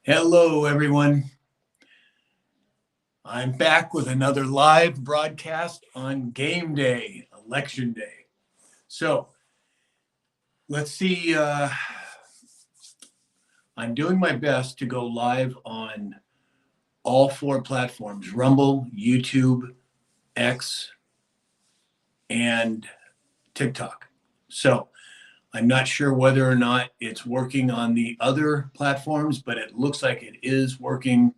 Hello, everyone. I'm back with another live broadcast on game day, election day. So let's see. I'm doing my best to go live on all four platforms: Rumble, YouTube, X, and TikTok. So I'm not sure whether or not it's working on the other platforms, but it looks like it is working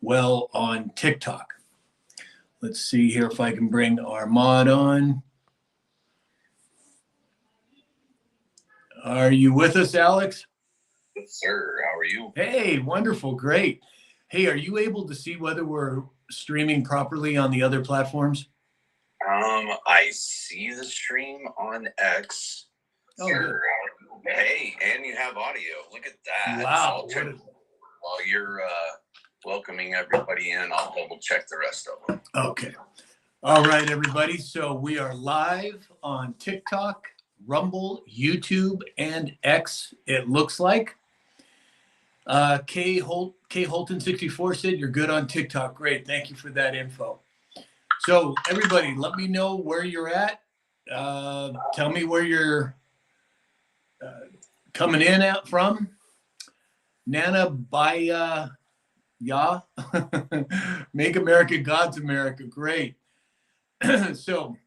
well on TikTok. Let's see here if I can bring our mod on. Are you with us, Alex? Yes, sir. How are you? Hey, wonderful, great. Hey, are you able to see whether we're streaming properly on the other platforms? I see the stream on X. Oh, good. Hey, and you have audio. Look at that. Wow. So while you're welcoming everybody in, I'll double check the rest of them. Okay. All right, everybody. So we are live on TikTok, Rumble, YouTube, and X, it looks like. K Holton 64 said you're good on TikTok. Great. Thank you for that info. So everybody, let me know where you're at. Tell me where you're coming in out from. Nana Baya Ya. Make America God's America. Great. So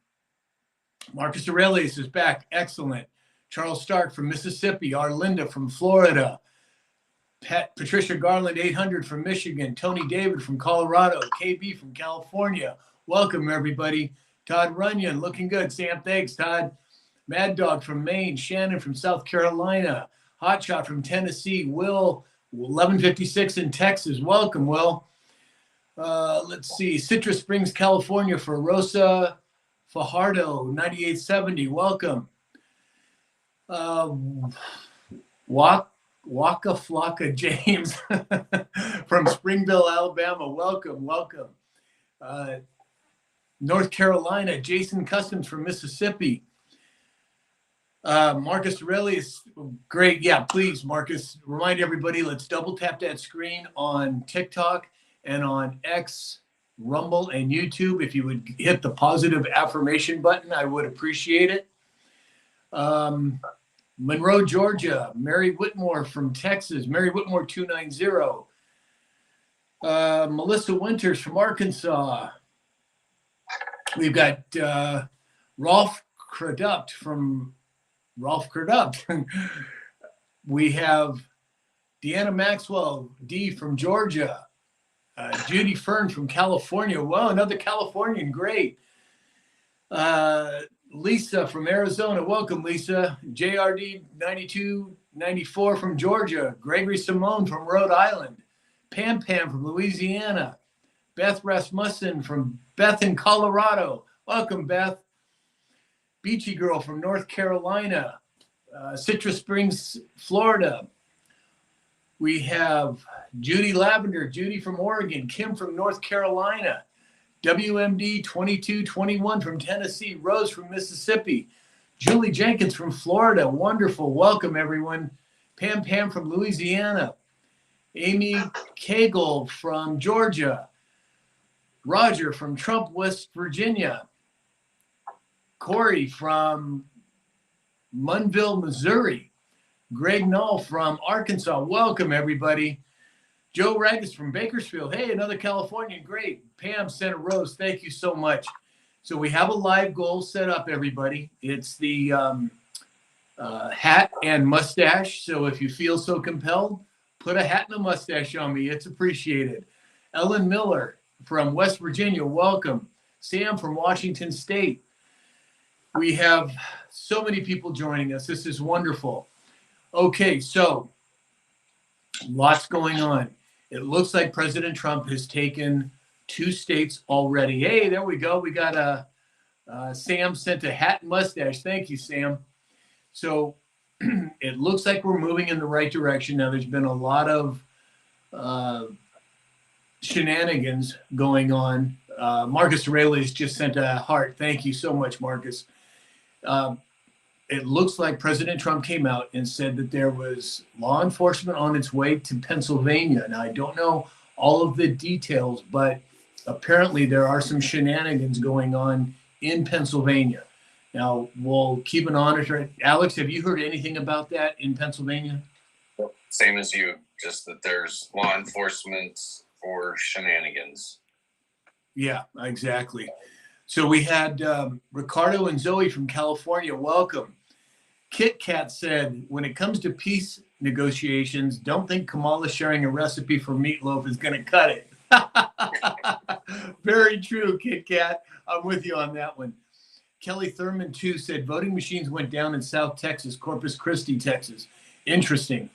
Marcus Aurelius is back. Excellent. Charles Stark from Mississippi. Arlinda from Florida. Patricia Garland 800 from Michigan. Tony David from Colorado. KB from California. Welcome, everybody. Todd Runyon, looking good. Sam, thanks, Todd. Mad Dog from Maine. Shannon from South Carolina. Hotshot from Tennessee. Will, 1156 in Texas. Welcome, Will. Let's see. Citrus Springs, California for Rosa Fajardo, 9870. Welcome. Waka Flocka James from Springville, Alabama. Welcome. North Carolina, Jason Customs from Mississippi. Marcus Aurelius, great. Yeah, please, Marcus, remind everybody, let's double tap that screen on TikTok and on X, Rumble, and YouTube. If you would hit the positive affirmation button, I would appreciate it. Monroe, Georgia, Mary Whitmore from Texas, Mary Whitmore 290. Melissa Winters from Arkansas. We've got Rolf Cradupt from Rolf Cradupt. We have Deanna Maxwell D from Georgia. Judy Fern from California. Wow, another Californian, great. Lisa from Arizona. Welcome, Lisa. JRD 9294 from Georgia. Gregory Simone from Rhode Island. Pam from Louisiana. Beth Rasmussen from Beth in Colorado. Welcome, Beth. Beachy Girl from North Carolina. Citrus Springs, Florida. We have Judy Lavender, Judy from Oregon. Kim from North Carolina. WMD 2221 from Tennessee. Rose from Mississippi. Julie Jenkins from Florida. Wonderful. Welcome, everyone. Pam from Louisiana. Amy Cagle from Georgia. Roger from Trump, West Virginia. Corey from Munville, Missouri. Greg Null from Arkansas. Welcome, everybody. Joe Ragus from Bakersfield. Hey, another Californian. Great. Pam sent a rose. Thank you so much. So we have a live goal set up, everybody. It's the hat and mustache. So if you feel so compelled, put a hat and a mustache on me. It's appreciated. Ellen Miller from West Virginia. Welcome. Sam from Washington State. We have so many people joining us. This is wonderful. Okay, so lots going on. It looks like President Trump has taken 2 states already. Hey, there we go. We got Sam sent a hat and mustache. Thank you, Sam. So it looks like we're moving in the right direction. Now, there's been a lot of shenanigans going on. Marcus Aurelius just sent a heart. Thank you so much, Marcus. it looks like President Trump came out and said that there was law enforcement on its way to Pennsylvania. Now, I don't know all of the details, but apparently there are some shenanigans going on in Pennsylvania. Now, we'll keep an monitor. Alex, have you heard anything about that in Pennsylvania? Same as you, just that there's law enforcement for shenanigans. Yeah, exactly. So we had Ricardo and Zoe from California. Welcome. Kit Kat said, when it comes to peace negotiations, don't think Kamala sharing a recipe for meatloaf is going to cut it. Very true, Kit Kat. I'm with you on that one. Kelly Thurman, too, said voting machines went down in South Texas, Corpus Christi, Texas. Interesting.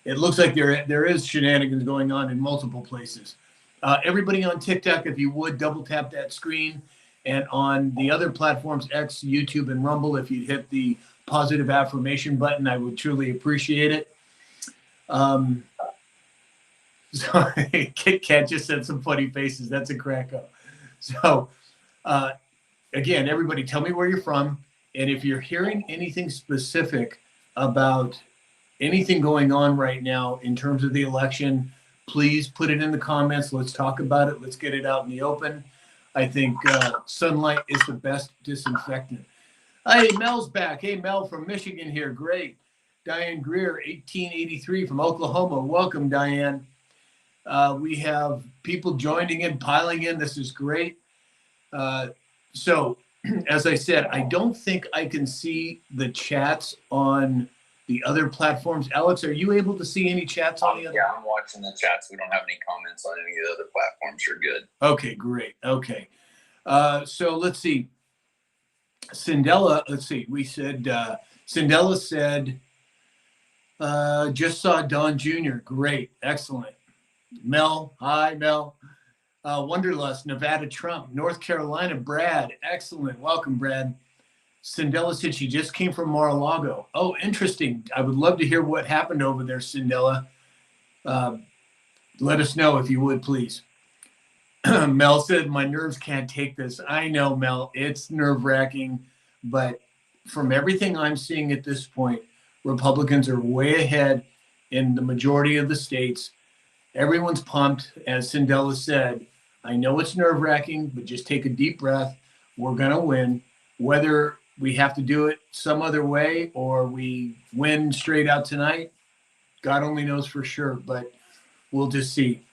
It looks like there is shenanigans going on in multiple places. Everybody on TikTok, if you would, double tap that screen. And on the other platforms, X, YouTube, and Rumble, if you'd hit the positive affirmation button, I would truly appreciate it. Sorry, Kit Kat just said some funny faces. That's a crack up. So, again, everybody, tell me where you're from. And if you're hearing anything specific about anything going on right now in terms of the election, please put it in the comments. Let's talk about it. Let's get it out in the open. I think sunlight is the best disinfectant. Hey, Mel's back. Hey, Mel from Michigan here. Great. Diane Greer, 1883 from Oklahoma. Welcome, Diane. We have people joining in, piling in. This is great. So, as I said, I don't think I can see the chats on the other platforms. Alex, are you able to see any chats on the other? Yeah, I'm watching the chats. We don't have any comments on any of the other platforms. You're good. Okay, great. Okay. So let's see. Cindella, let's see. We said, Cindella said, just saw Don Jr. Great. Excellent. Mel. Hi, Mel. Wonderlust, Nevada Trump. North Carolina, Brad. Excellent. Welcome, Brad. Cindella said she just came from Mar-a-Lago. Oh, interesting. I would love to hear what happened over there, Cindella. Let us know if you would, please. Mel said, my nerves can't take this. I know, Mel. It's nerve-wracking. But from everything I'm seeing at this point, Republicans are way ahead in the majority of the states. Everyone's pumped, as Cindella said. I know it's nerve-wracking, but just take a deep breath. We're going to win. Whether we have to do it some other way or we win straight out tonight, God only knows for sure, but we'll just see.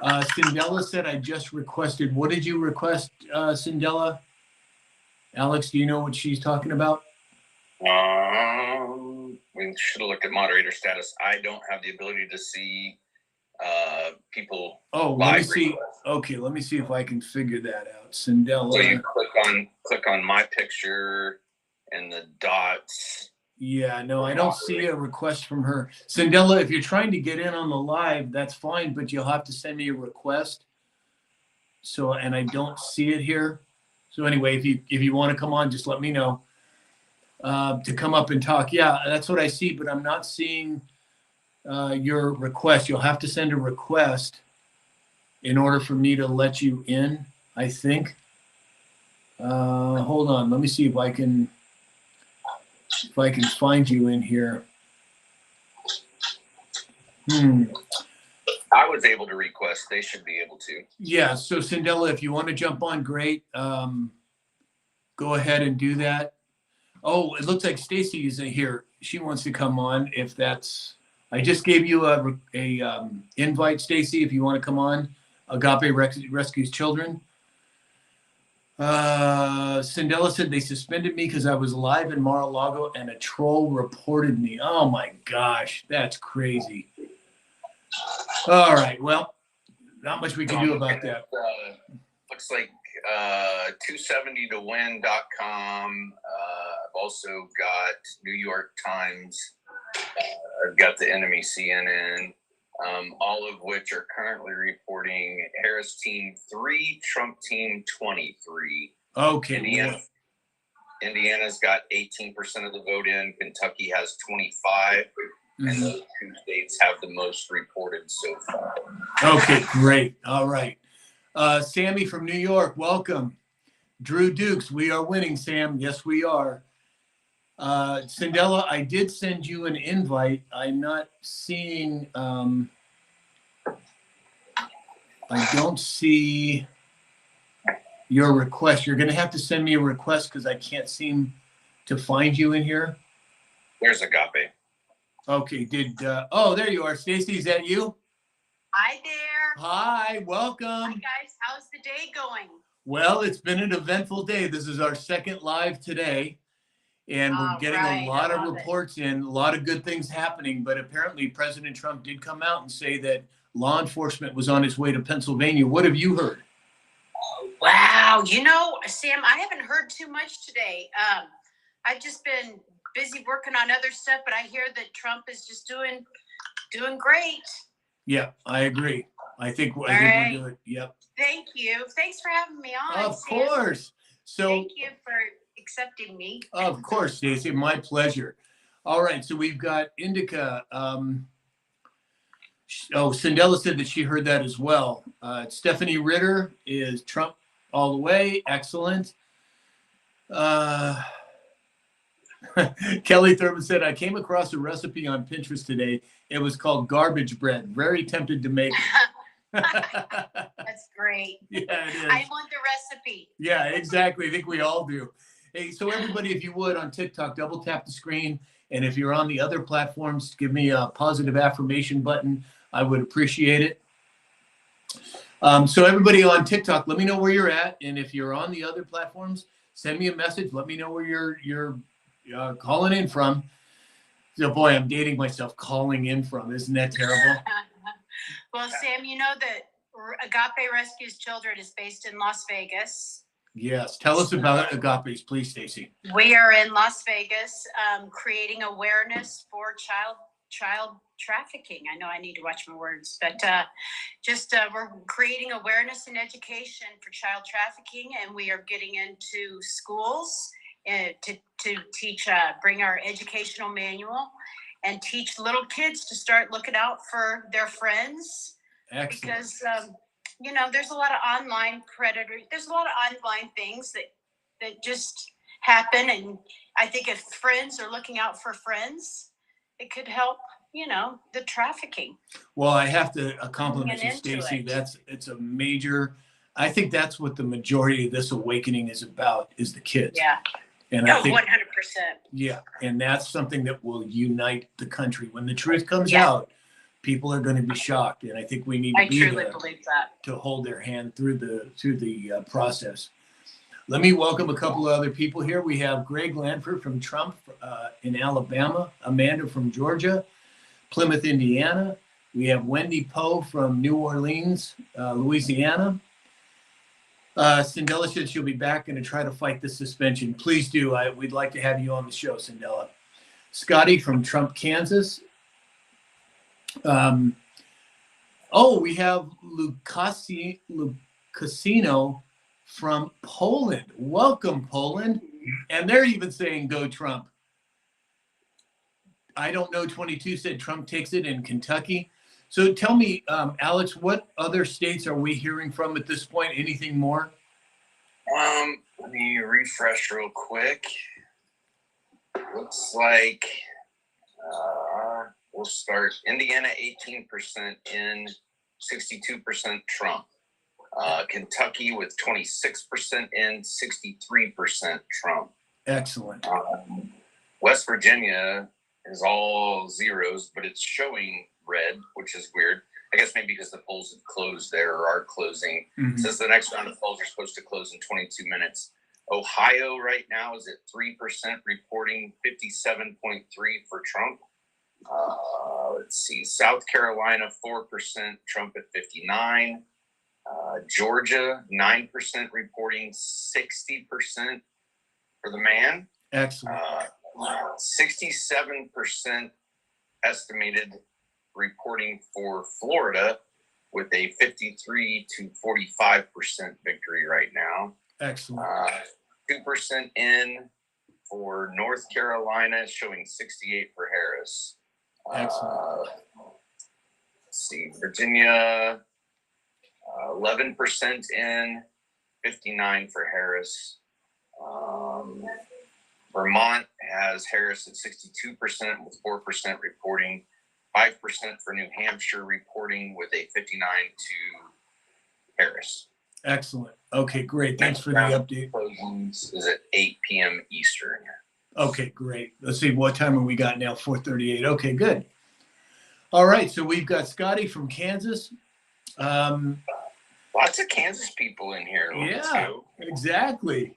Cindella said, I just requested. What did you request, Cindella? Alex, do you know what she's talking about? We should have looked at moderator status. I don't have the ability to see people. Oh, let me see. Okay, let me see if I can figure that out. Cindella. So you click on my picture and the dots. Yeah, no, I don't see a request from her. Cindella, if you're trying to get in on the live, that's fine, but you'll have to send me a request. So, and I don't see it here. So anyway, if you want to come on, just let me know to come up and talk. Yeah, that's what I see, but I'm not seeing your request. You'll have to send a request in order for me to let you in, I think. Hold on, let me see if I can find you in here. I was able to request. They should be able to. Yeah, so Cindella, if you want to jump on, great. Go ahead and do that. Oh, it looks like Stacy is here. She wants to come on. If that's, I just gave you a invite, Stacy. If you want to come on, Agape Rescues Children. Cindella said they suspended me because I was live in Mar-a-Lago and a troll reported me. Oh my gosh, that's crazy. All right, well, not much we can do about that. Looks like 270towin.com. I've also got New York Times. I've got the enemy CNN, all of which are currently reporting Harris team 3, Trump team 23. Okay. Indiana's got 18% of the vote in. Kentucky has 25. And those two states have the most reported so far. Okay, great. All right. Sammy from New York, welcome. Drew Dukes, we are winning, Sam. Yes, we are. Cindella, I did send you an invite. I'm not seeing, I don't see your request. You're going to have to send me a request because I can't seem to find you in here. There's Agape. Okay, oh, there you are. Stacy, is that you? Hi there. Hi, welcome. Hi guys, how's the day going? Well, it's been an eventful day. This is our second live today, and we're getting a lot of reports in, a lot of good things happening, but apparently President Trump did come out and say that law enforcement was on its way to Pennsylvania. What have you heard? Wow, Sam, I haven't heard too much today. I've just been busy working on other stuff, but I hear that Trump is just doing great. Yeah, I agree. I think we're doing. Yep. Thank you. Thanks for having me on. Of Sam. course. So. Thank you for accepting me. Of course, Stacey. My pleasure. All right. So we've got Indica. Cindella said that she heard that as well. Stephanie Ritter is Trump all the way. Excellent. Kelly Thurman said, I came across a recipe on Pinterest today. It was called garbage bread. Very tempted to make it. That's great. Yeah, it is. I want the recipe. Yeah, exactly. I think we all do. Hey, so everybody, if you would, on TikTok, double tap the screen. And if you're on the other platforms, give me a positive affirmation button. I would appreciate it. So everybody on TikTok, let me know where you're at. And if you're on the other platforms, send me a message. Let me know where you're calling in from. So, boy, I'm dating myself, calling in from. Isn't that terrible? Well, Sam, you know that Agape Rescues Children is based in Las Vegas. Yes. Tell us about Agape's, please, Stacy. We are in Las Vegas, creating awareness for child trafficking. I know I need to watch my words, but we're creating awareness and education for child trafficking, and we are getting into schools to teach, bring our educational manual and teach little kids to start looking out for their friends. Excellent. Because there's a lot of online predators. There's a lot of online things that just happen, and I think if friends are looking out for friends, it could help. The trafficking. Well, I have to compliment you, Stacy. It's a major. I think that's what the majority of this awakening is about: is the kids. Yeah. And I think 100%. Yeah, and that's something that will unite the country. When the truth comes out, people are going to be shocked, and I think we need to be truly there believe that. to hold their hand through the process. Let me welcome a couple of other people here. We have Greg Lanford from Trump in Alabama, Amanda from Georgia, Plymouth, Indiana. We have Wendy Poe from New Orleans, Louisiana. Cindella said she'll be back and to try to fight the suspension. Please do. We'd like to have you on the show, Cindella. Scotty from Trump, Kansas. We have Lucasino from Poland. Welcome, Poland. And they're even saying go Trump. I don't know, 22 said Trump takes it in Kentucky. So tell me, Alex, what other states are we hearing from at this point? Anything more? Let me refresh real quick. Looks like we'll start Indiana 18% in, 62% Trump. Kentucky with 26% in, 63% Trump. Excellent. West Virginia is all zeros, but it's showing red, which is weird. I guess maybe because the polls have closed there or are closing. Mm-hmm. Since the next round of polls are supposed to close in 22 minutes. Ohio right now is at 3%, reporting 57.3 for Trump. Let's see, South Carolina 4%, Trump at 59. Georgia 9%, reporting 60% for the man. Excellent. 67% estimated reporting for Florida with a 53 to 45% victory right now. Excellent. 2% in for North Carolina, showing 68 for Harris. Excellent. Let's see, Virginia, 11% in, 59 for Harris. Vermont has Harris at 62% with 4% reporting, 5% for New Hampshire reporting with a 59 to Harris. Excellent. Okay, great. Thanks for the update. Closings is at 8 p.m. Eastern. Okay, great. Let's see, what time have we got now? 4:38. Okay, good. All right, so we've got Scotty from Kansas. Lots of Kansas people in here. Yeah, exactly.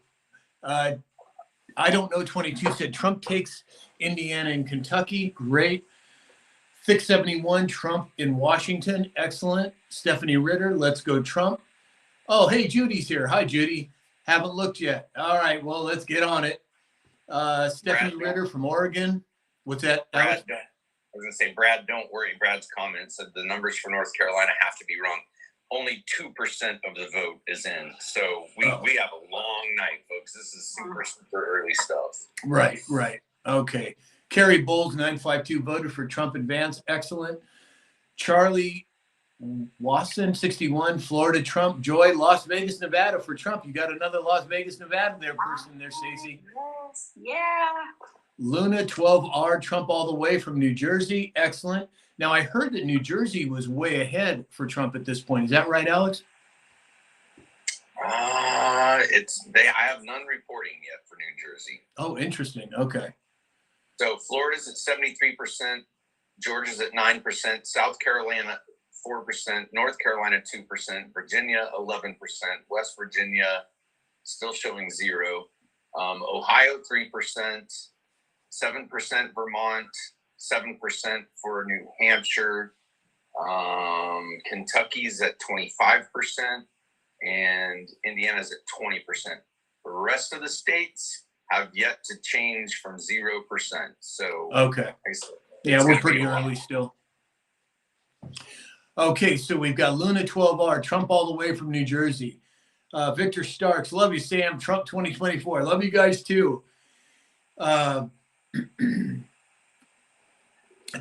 I don't know. 22 said Trump takes Indiana and Kentucky. Great. Thick 71, Trump in Washington. Excellent. Stephanie Ritter, let's go Trump. Oh, hey, Judy's here. Hi, Judy. Haven't looked yet. All right, well, let's get on it. Stephanie Ritter from Oregon. What's that? Brad, I was going to say, Brad, don't worry. Brad's comment said the numbers for North Carolina have to be wrong. Only 2% of the vote is in. So we have a long night, folks. This is super early stuff. Right. Okay. Carrie Bowles, 952, voted for Trump and Vance. Excellent. Charlie Wasson, 61, Florida, Trump. Joy, Las Vegas, Nevada for Trump. You got another Las Vegas, Nevada person there, Stacey. Yes. Yeah. Luna, 12R, Trump all the way from New Jersey. Excellent. Now, I heard that New Jersey was way ahead for Trump at this point. Is that right, Alex? I have none reporting yet for New Jersey. Oh, interesting. Okay. So Florida's at 73%, Georgia's at 9%, South Carolina 4%, North Carolina 2%, Virginia 11%, West Virginia still showing 0, Ohio 3%, 7% Vermont, 7% for New Hampshire, Kentucky's at 25%, and Indiana's at 20%. The rest of the states have yet to change from 0%. So okay, yeah, we're pretty early still. Okay, so we've got Luna 12R, Trump all the way from New Jersey. Victor Starks, love you, Sam. Trump 2024. Love you guys too.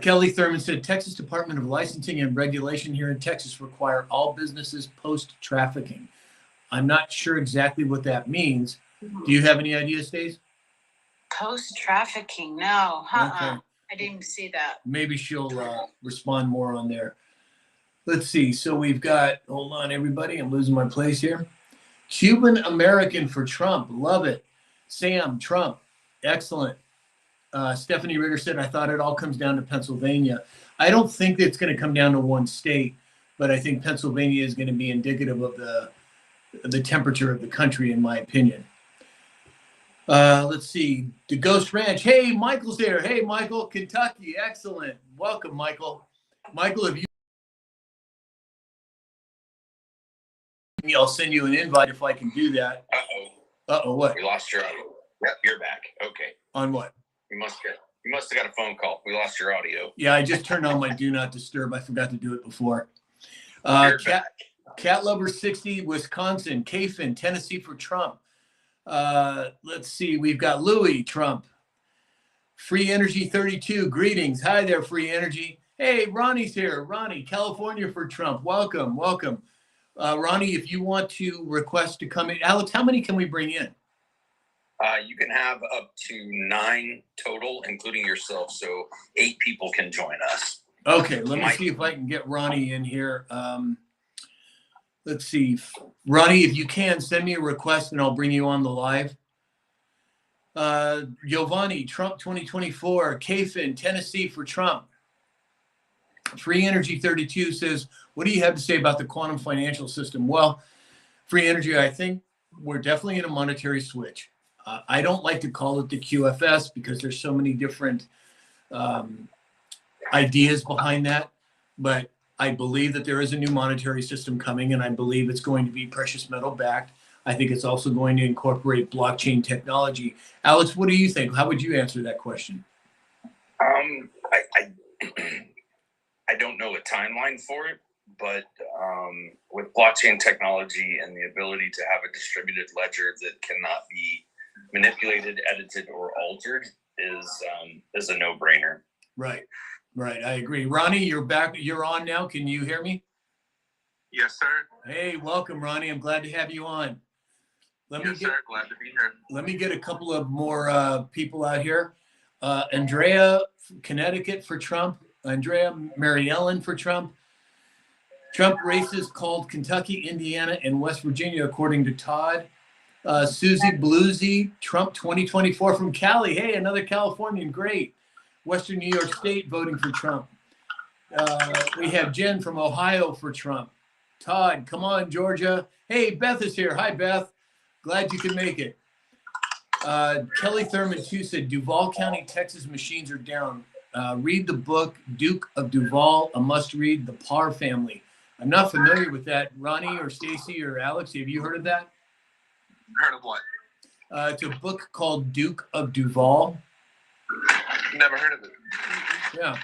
Kelly Thurman said Texas Department of Licensing and Regulation here in Texas require all businesses post trafficking. I'm not sure exactly what that means. Do you have any ideas, Stace? Post trafficking? No. Okay. I didn't see that. Maybe she'll respond more on there. Let's see. So we've got, hold on, everybody. I'm losing my place here. Cuban American for Trump. Love it. Sam, Trump. Excellent. Stephanie Ritter said, I thought it all comes down to Pennsylvania. I don't think that it's going to come down to one state, but I think Pennsylvania is going to be indicative of the temperature of the country, in my opinion. Let's see. The Ghost Ranch. Hey, Michael's there. Hey, Michael, Kentucky. Excellent. Welcome, Michael. Michael, if you, I'll send you an invite if I can do that. Uh-oh, what? We lost your audio. Yep, you're back. Okay. On what? You must have got a phone call. We lost your audio. Yeah, I just turned on my Do Not Disturb. I forgot to do it before. Cat Lover 60, Wisconsin. Kafin, Tennessee for Trump. Let's see. We've got Louis, Trump. Free Energy 32, greetings. Hi there, Free Energy. Hey, Ronnie's here. Ronnie, California for Trump. Welcome. Ronnie, if you want to request to come in. Alex, how many can we bring in? You can have up to 9 total, including yourself. So 8 people can join us. Okay, let me see if I can get Ronnie in here. Let's see. Ronnie, if you can, send me a request and I'll bring you on the live. Giovanni, Trump 2024, Kafin, Tennessee for Trump. Free Energy 32 says, what do you have to say about the quantum financial system? Well, Free Energy, I think we're definitely in a monetary switch. I don't like to call it the QFS because there's so many different ideas behind that, but I believe that there is a new monetary system coming, and I believe it's going to be precious metal backed. I think it's also going to incorporate blockchain technology. Alex, what do you think? How would you answer that question? I don't know a timeline for it, but with blockchain technology and the ability to have a distributed ledger that cannot be manipulated, edited, or altered is a no-brainer. Right. I agree. Ronnie, you're back. You're on now. Can you hear me? Yes, sir. Hey, welcome, Ronnie. I'm glad to have you on. Let me Yes, get sir. Glad to be here. let me get a couple of more people out here. Andrea, Connecticut for Trump. Andrea, Mary Ellen for Trump. Trump races called Kentucky, Indiana, and West Virginia, according to Todd. Susie Bluesy, Trump 2024 from Cali. Hey, another Californian. Great. Western New York State voting for Trump. We have Jen from Ohio for Trump. Todd, come on, Georgia. Hey, Beth is here. Hi, Beth. Glad you could make it. Kelly Thurman, too, said Duval County, Texas machines are down. Read the book, Duke of Duval, a must read, The Parr Family. I'm not familiar with that. Ronnie or Stacy or Alex, have you heard of that? Heard of what? It's a book called Duke of Duval. Never heard of it. Yeah,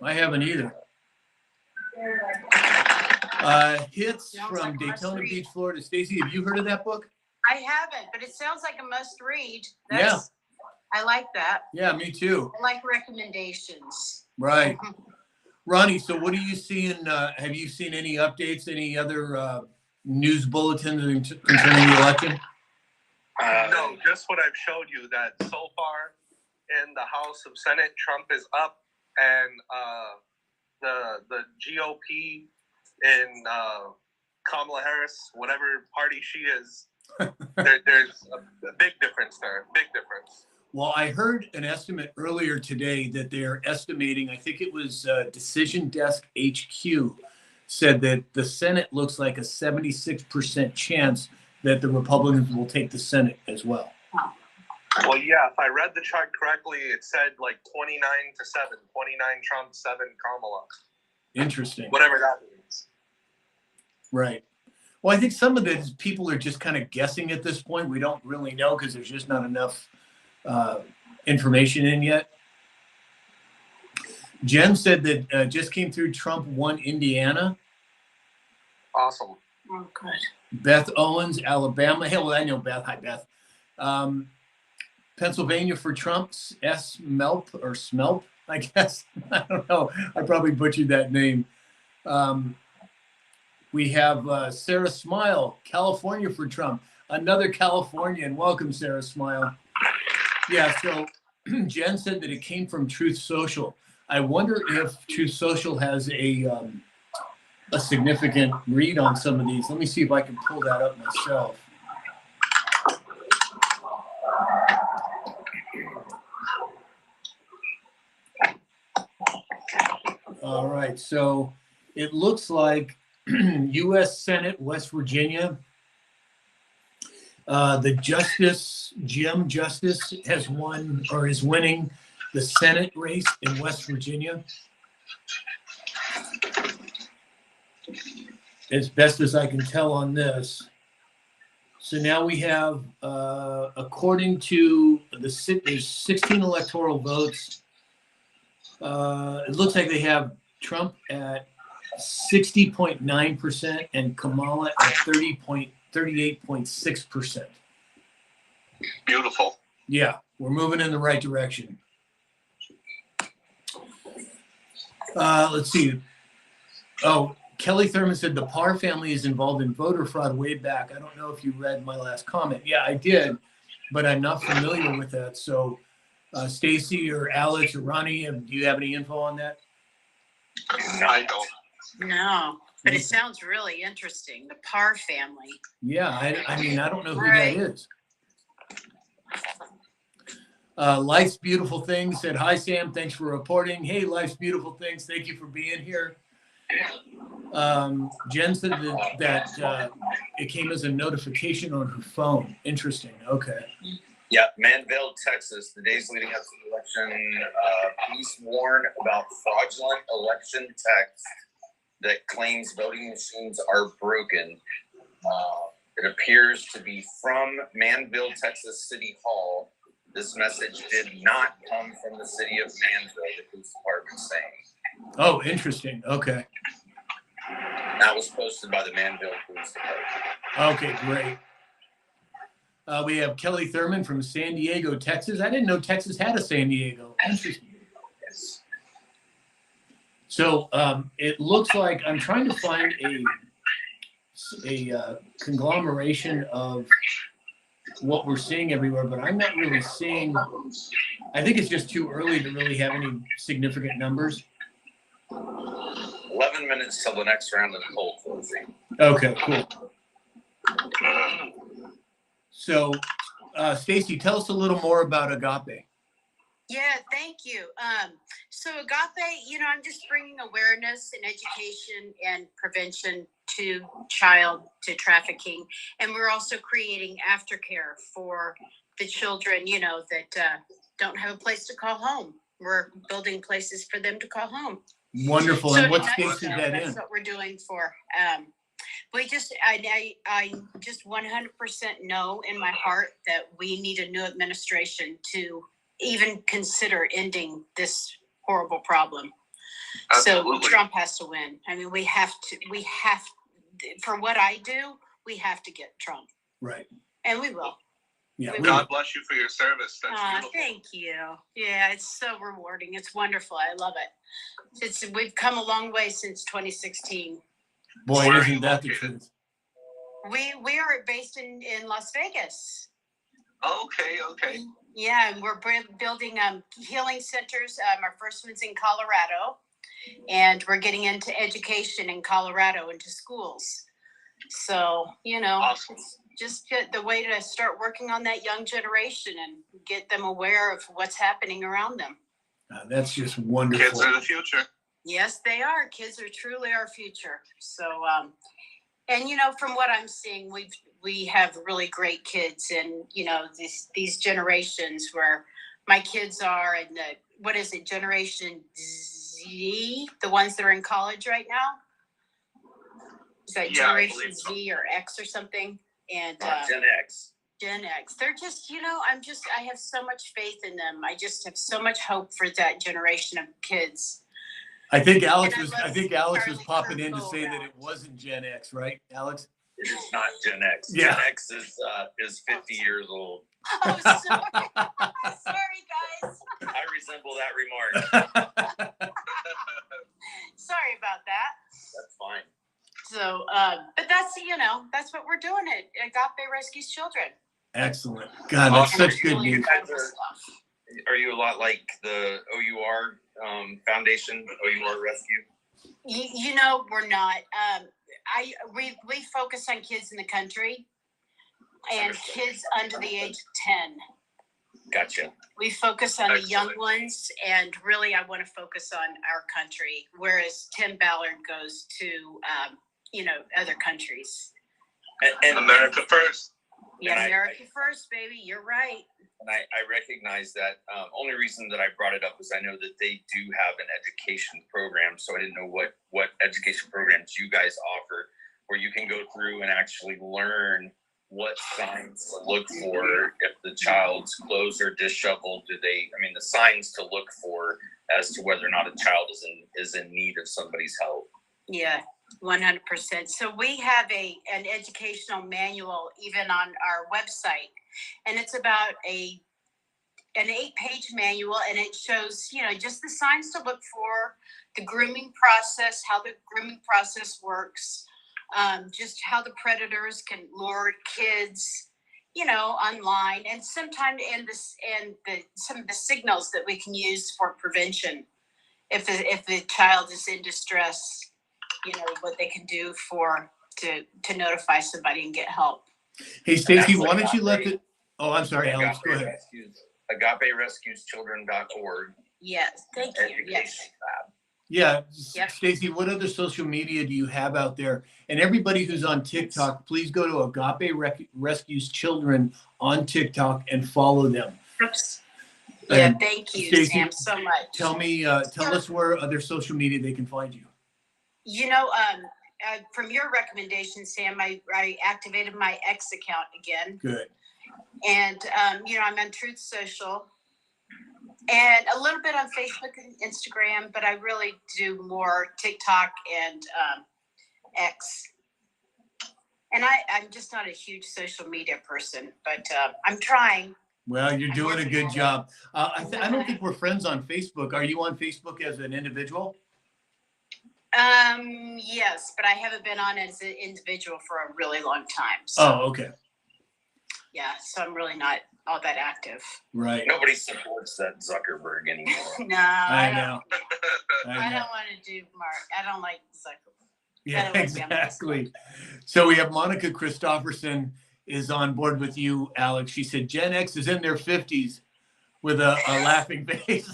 I haven't either. Hits Sounds from like a must Daytona read. Beach, Florida. Stacy, have you heard of that book? I haven't, but it sounds like a must read. Yeah. I like that. Yeah, me too. I like recommendations. Right. Ronnie, so what are you seeing? Have you seen any updates, any other news bulletins concerning the election? No, just what I've showed you, that so far in the House of Senate, Trump is up, and the GOP in Kamala Harris, whatever party she is, there's a big difference there. Big difference. Well, I heard an estimate earlier today that they're estimating, I think it was Decision Desk HQ, said that the Senate looks like a 76% chance that the Republicans will take the Senate as well. Well, yeah, if I read the chart correctly, it said like 29-7, 29 Trump, 7 Kamala. Interesting. Whatever that means. Right. Well, I think some of this people are just kind of guessing at this point. We don't really know because there's just not enough information in yet. Jen said that just came through Trump won Indiana. Awesome. Oh, good. Beth Owens, Alabama. Hell, I know Beth. Hi, Beth. Pennsylvania for Trump. S. Melp or Smelp, I guess. I don't know. I probably butchered that name. We have Sarah Smile, California for Trump. Another Californian. Welcome, Sarah Smile. Yeah, so Jen said that it came from Truth Social. I wonder if Truth Social has a significant read on some of these. Let me see if I can pull that up myself. All right, so it looks like U.S. Senate, West Virginia. The Jim Justice has won or is winning the Senate race in West Virginia. As best as I can tell on this. So now we have, according to there's 16 electoral votes. It looks like they have Trump at 60.9% and Kamala at 38.6%. Beautiful. Yeah, we're moving in the right direction. Let's see. Oh, Kelly Thurman said the Parr family is involved in voter fraud way back. I don't know if you read my last comment. Yeah, I did, but I'm not familiar with that. So, Stacy or Alex or Ronnie, do you have any info on that? I don't. No, but it sounds really interesting. The Parr family. Yeah, I mean, I don't know who Right. that is. Life's Beautiful Things said, hi, Sam. Thanks for reporting. Hey, Life's Beautiful Things. Thank you for being here. Jen said that it came as a notification on her phone. Interesting. Okay. Yeah, Manville, Texas. The days leading up to the election, police warn about fraudulent election text that claims voting machines are broken. It appears to be from Manville, Texas City Hall. This message did not come from the city of Manville, the police department saying. Oh, interesting. Okay. That was posted by the Manville Police Department. Okay, great. We have Kelly Thurman from San Diego, Texas. I didn't know Texas had a San Diego. Interesting. Yes. So it looks like I'm trying to find a conglomeration of what we're seeing everywhere, but I'm not really seeing. I think it's just too early to really have any significant numbers. 11 minutes till the next round of cold closing. Okay, cool. So, Stacy, tell us a little more about Agape. Yeah, thank you. So Agape, I'm just bringing awareness and education and prevention to to trafficking. And we're also creating aftercare for the children, that don't have a place to call home. We're building places for them to call home. Wonderful. So And what in a states is nutshell, that that's in? what we're doing for. I just 100% know in my heart that we need a new administration to even consider ending this horrible problem. Absolutely. So Trump has to win. I mean, we have, for what I do, we have to get Trump. Right. And we will. Yeah. God bless you for your service. That's beautiful. Thank you. Yeah, it's so rewarding. It's wonderful. I love it. We've come a long way since 2016. Boy, Where are isn't you that the located? truth? We are based in Las Vegas. Okay. Yeah, and we're building healing centers. Our first one's in Colorado, and we're getting into education in Colorado, into schools. So, Awesome. it's just the way to start working on that young generation and get them aware of what's happening around them. That's just wonderful. Kids are the future. Yes, they are. Kids are truly our future. So, and from what I'm seeing, we have really great kids, and these generations where my kids are, and what is it, Generation Z, the ones that are in college right now? Is that Generation Z or X or something? And Gen X. Gen X. They're just, I have so much faith in them. I just have so much hope for that generation of kids. I think Alex And I was love Alex was Charlie popping in to Kirk say that around. it wasn't Gen X, right, Alex? It is not Gen X. Yeah. Gen X is 50 years old. Oh, sorry. Sorry, guys. I resemble that remark. Sorry about that. That's fine. So, but that's what we're doing at Agape Rescues Children. Excellent. God, that's And such it's good really news. incredible stuff. Are you a lot like the OUR Foundation, OUR Rescue? We're not. We focus on kids in the country and kids under the age of 10. Gotcha. We focus on the young Excellent. ones, and really I want to focus on our country, whereas Tim Ballard goes to, other countries. And America first. Yeah, And I- America first, baby. You're right. And I recognize that. Only reason that I brought it up is I know that they do have an education program, so I didn't know what education programs you guys offer, where you can go through and actually learn what signs to look for if the child's clothes are disheveled. The signs to look for as to whether or not a child is in need of somebody's help. Yeah, 100%. So we have an educational manual even on our website, and it's about an 8-page manual, and it shows, just the signs to look for, the grooming process, how the grooming process works, just how the predators can lure kids, online, and sometimes some of the signals that we can use for prevention. If the child is in distress, what they can do to notify somebody and get help. Hey, Stacy, That's why don't you let Agape. the? Oh, I'm sorry, Alex. Go ahead. AgapeRescuesChildren.org. Yes, thank you. Education Yes. Lab. Yeah, Yep. Stacy, what other social media do you have out there? And everybody who's on TikTok, please go to Agape Rescues Children on TikTok and follow them. Oops. Yeah, And thank you, Stacey, Sam, so much. Tell us where other social media they can find you. From your recommendation, Sam, I activated my X account again. Good. And, I'm on Truth Social and a little bit on Facebook and Instagram, but I really do more TikTok and X. And I'm just not a huge social media person, but I'm trying. Well, you're doing a good job. I don't think we're friends on Facebook. Are you on Facebook as an individual? Yes, but I haven't been on as an individual for a really long time. So. Oh, okay. Yeah, so I'm really not all that active. Right. Nobody supports that Zuckerberg anymore. No, I know. I don't want to do Mark. I don't like Zuckerberg. Yeah, I don't like exactly. So we have Monica Christopherson is on board with you, Alex. She said Gen X is in their 50s with a laughing face.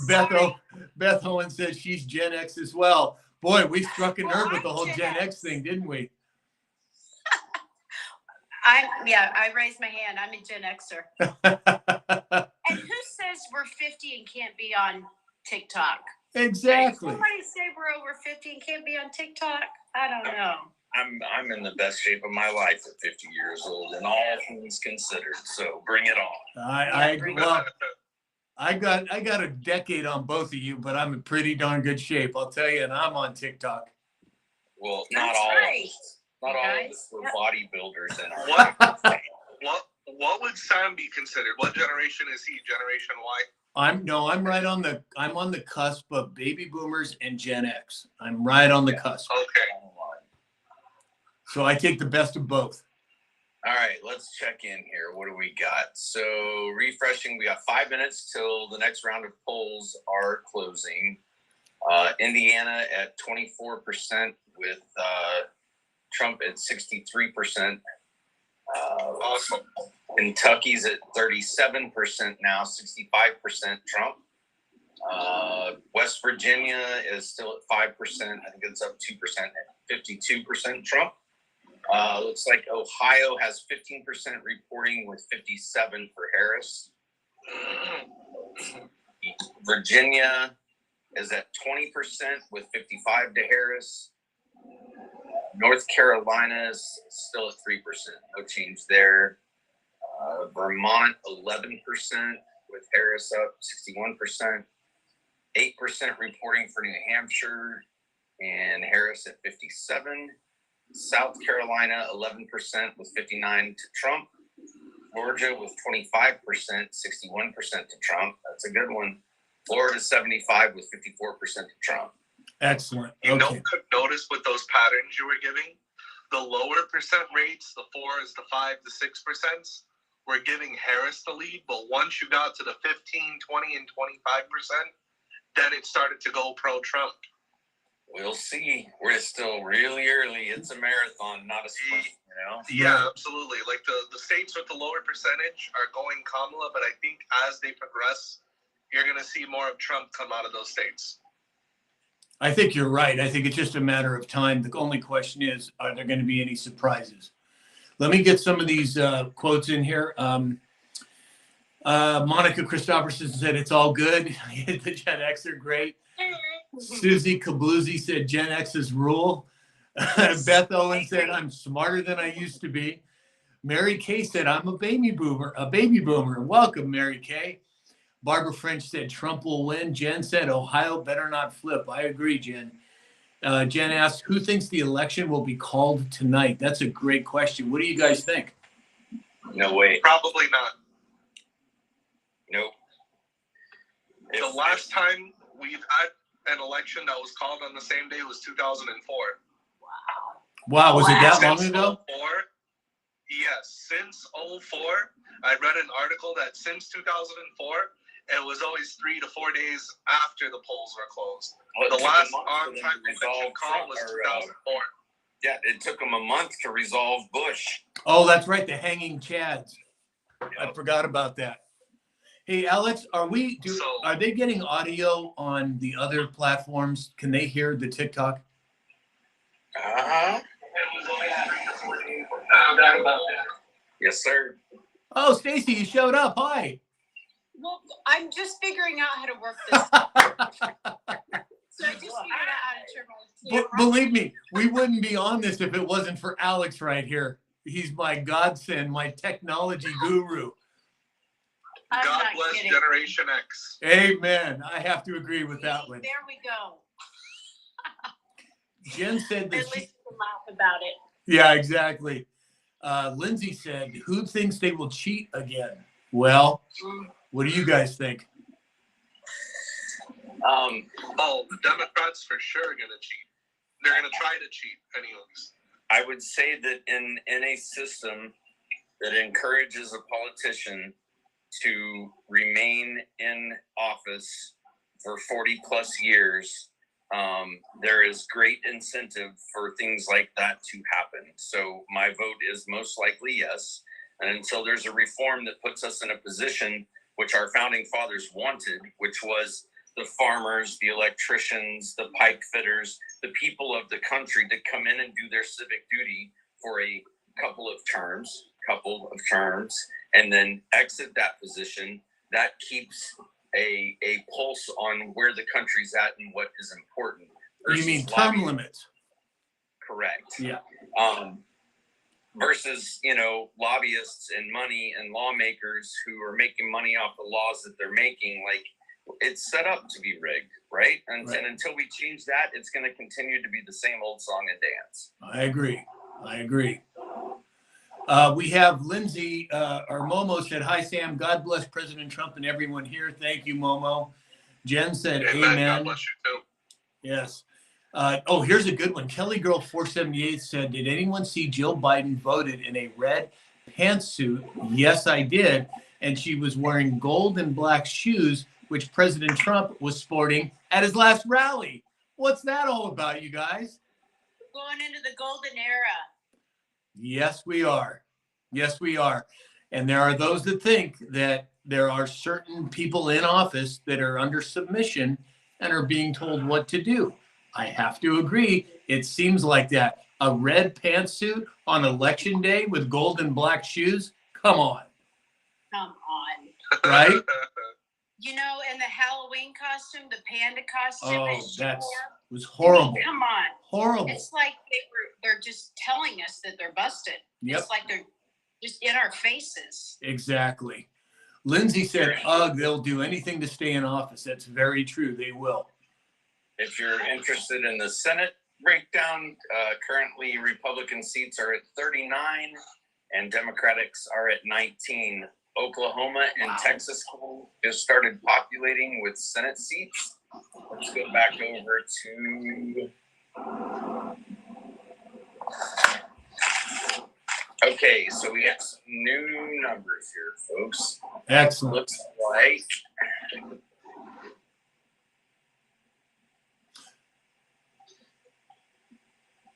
Beth Owen says she's Gen X as well. Boy, we struck a nerve with the whole Gen X thing, didn't we? I raised my hand. I'm a Gen Xer. And who says we're 50 and can't be on TikTok? Exactly. Somebody say we're over 50 and can't be on TikTok? I don't know. I'm in the best shape of my life at 50 years old, and all things considered. So bring it on. I got a decade on both of you, but I'm in pretty darn good shape. I'll tell you, and I'm on TikTok. Well, not That's all right. of us. Not all of us were bodybuilders in our What would Sam be considered? What generation is he? Generation Y? I'm right on the cusp of baby boomers and Gen X. I'm right on the cusp. Okay. So I take the best of both. All right, let's check in here. What do we got? So refreshing, we got 5 minutes till the next round of polls are closing. Indiana at 24% with Trump at 63%. Awesome. Kentucky's at 37% now, 65% Trump. West Virginia is still at 5%. I think it's up 2% at 52% Trump. Looks like Ohio has 15% reporting with 57 for Harris. Virginia is at 20% with 55 to Harris. North Carolina is still at 3%. No change there. Vermont, 11% with Harris up 61%. 8% reporting for New Hampshire and Harris at 57. South Carolina, 11% with 59 to Trump. Georgia with 25%, 61% to Trump. That's a good one. Florida, 75 with 54% to Trump. Excellent. You know, notice with those patterns you were giving, the lower percent rates, the 4s, the 5, the 6%, were giving Harris the lead. But once you got to the 15, 20, and 25%, then it started to go pro-Trump. We'll see. We're still really early. It's a marathon, not a sprint, you know? Yeah, absolutely. Like the states with the lower percentage are going Kamala, but I think as they progress, you're going to see more of Trump come out of those states. I think you're right. I think it's just a matter of time. The only question is, are there going to be any surprises? Let me get some of these quotes in here. Monica Christopherson said, it's all good. The Gen X are great. Susie Kabluzzi said, Gen X's rule. Beth Owen said, I'm smarter than I used to be. Mary Kay said, I'm a baby boomer. Welcome, Mary Kay. Barbara French said, Trump will win. Jen said, Ohio better not flip. I agree, Jen. Jen asked, who thinks the election will be called tonight? That's a great question. What do you guys think? No way. Probably not. Nope. The last time we've had an election that was called on the same day was 2004. Wow, was it that long ago? Yes, since 2004, I read an article that since 2004, it was always 3 to 4 days after the polls were closed. Well, the last on-time election call was 2004. Yeah, it took them a month to resolve Bush. Oh, that's right, the hanging chads. I forgot about that. Hey, Alex, are they getting audio on the other platforms? Can they hear the TikTok? Yes, sir. Oh, Stacy, you showed up. Hi. Well, I'm just figuring out how to work this. So I just figured out how to turn my camera. Believe me, we wouldn't be on this if it wasn't for Alex right here. He's my godsend, my technology guru. God bless kidding. Generation X. Amen. I have to agree with that one. There we go. Jen said that At least you can laugh about it. Yeah, exactly. Lindsay said, who thinks they will cheat again? Well, what do you guys think? The Democrats for sure are going to cheat. They're going to try to cheat anyways. I would say that in a system that encourages a politician to remain in office for 40 plus years, there is great incentive for things like that to happen. So my vote is most likely yes. And until there's a reform that puts us in a position which our founding fathers wanted, which was the farmers, the electricians, the pipe fitters, the people of the country to come in and do their civic duty for a couple of terms, and then exit that position, that keeps a pulse on where the country's at and what is important. You mean term limits? Correct. Yeah. Versus, lobbyists and money and lawmakers who are making money off the laws that they're making. Like, it's set up to be rigged, right? And until we change that, it's going to continue to be the same old song and dance. I agree. We have Lindsay, or Momo said, "Hi, Sam. God bless President Trump and everyone here." Thank you, Momo. Jen said, "Amen." God bless you too. Yes. Here's a good one. Kelly Girl 478 said, "Did anyone see Jill Biden voted in a red pantsuit?" Yes, I did. And she was wearing gold and black shoes, which President Trump was sporting at his last rally. What's that all about, you guys? Going into the golden era. Yes, we are. And there are those that think that there are certain people in office that are under submission and are being told what to do. I have to agree. It seems like that. A red pantsuit on election day with gold and black shoes? Come on. Right? And the Halloween costume, the panda costume. Oh, that was horrible. Come on. Horrible. It's like they're just telling us that they're busted. Yep. It's like they're just in our faces. Exactly. Lindsay said, "Ugh, they'll do anything to stay in office." That's very true. They will. If you're interested in the Senate breakdown, currently Republican seats are at 39 and Democrats are at 19. Oklahoma and Texas just started populating with Senate seats. Let's go back over to... Okay, so we got some new numbers here, folks. Excellent. Looks like...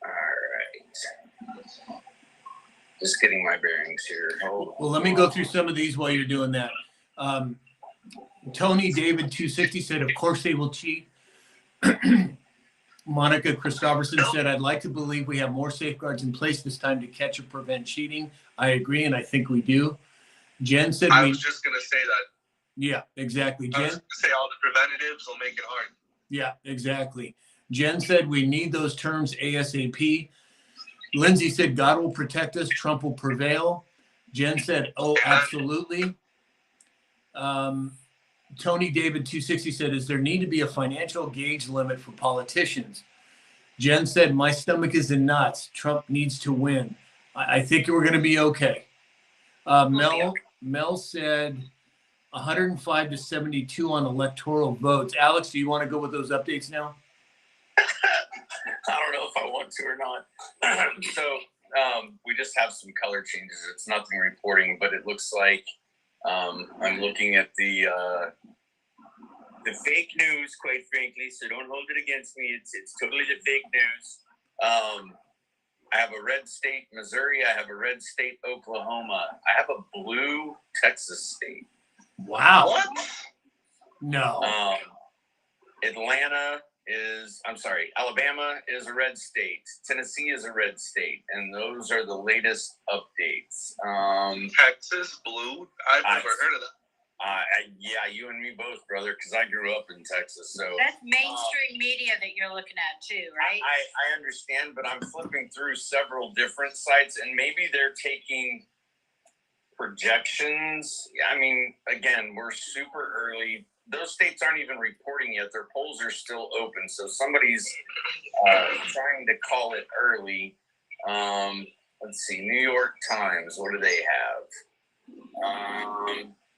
All right. Just getting my bearings here. Well, let me go through some of these while you're doing that. Tony David 260 said, "Of course they will cheat." Monica Christopherson said, "I'd like to believe we have more safeguards in place this time to catch or prevent cheating." I agree, and I think we do. Jen said, I was just going to say that. Yeah, exactly. I was Jen, going to say all the preventatives will make it hard. yeah, exactly. Jen said, "We need those terms ASAP." Lindsay said, "God will protect us. Trump will prevail." Jen said, "Oh, absolutely." Tony David 260 said, "Is there need to be a financial gauge limit for politicians?" Jen said, "My stomach is in knots. Trump needs to win." I think we're going to be okay. Mel said 105 to 72 on electoral votes. Alex, do you want to go with those updates now? I don't know if I want to or not. So we just have some color changes. It's nothing reporting, but it looks like I'm looking at the fake news, quite frankly. So don't hold it against me. It's totally the fake news. I have a red state, Missouri. I have a red state, Oklahoma. I have a blue Texas state. Wow. What? No. Alabama is a red state. Tennessee is a red state. And those are the latest updates. Texas, blue? I've never heard of that. Yeah, you and me both, brother, because I grew up in Texas. So that's mainstream media that you're looking at too, right? I understand, but I'm flipping through several different sites, and maybe they're taking projections. I mean, again, we're super early. Those states aren't even reporting yet. Their polls are still open. So somebody's trying to call it early. Let's see, New York Times, what do they have?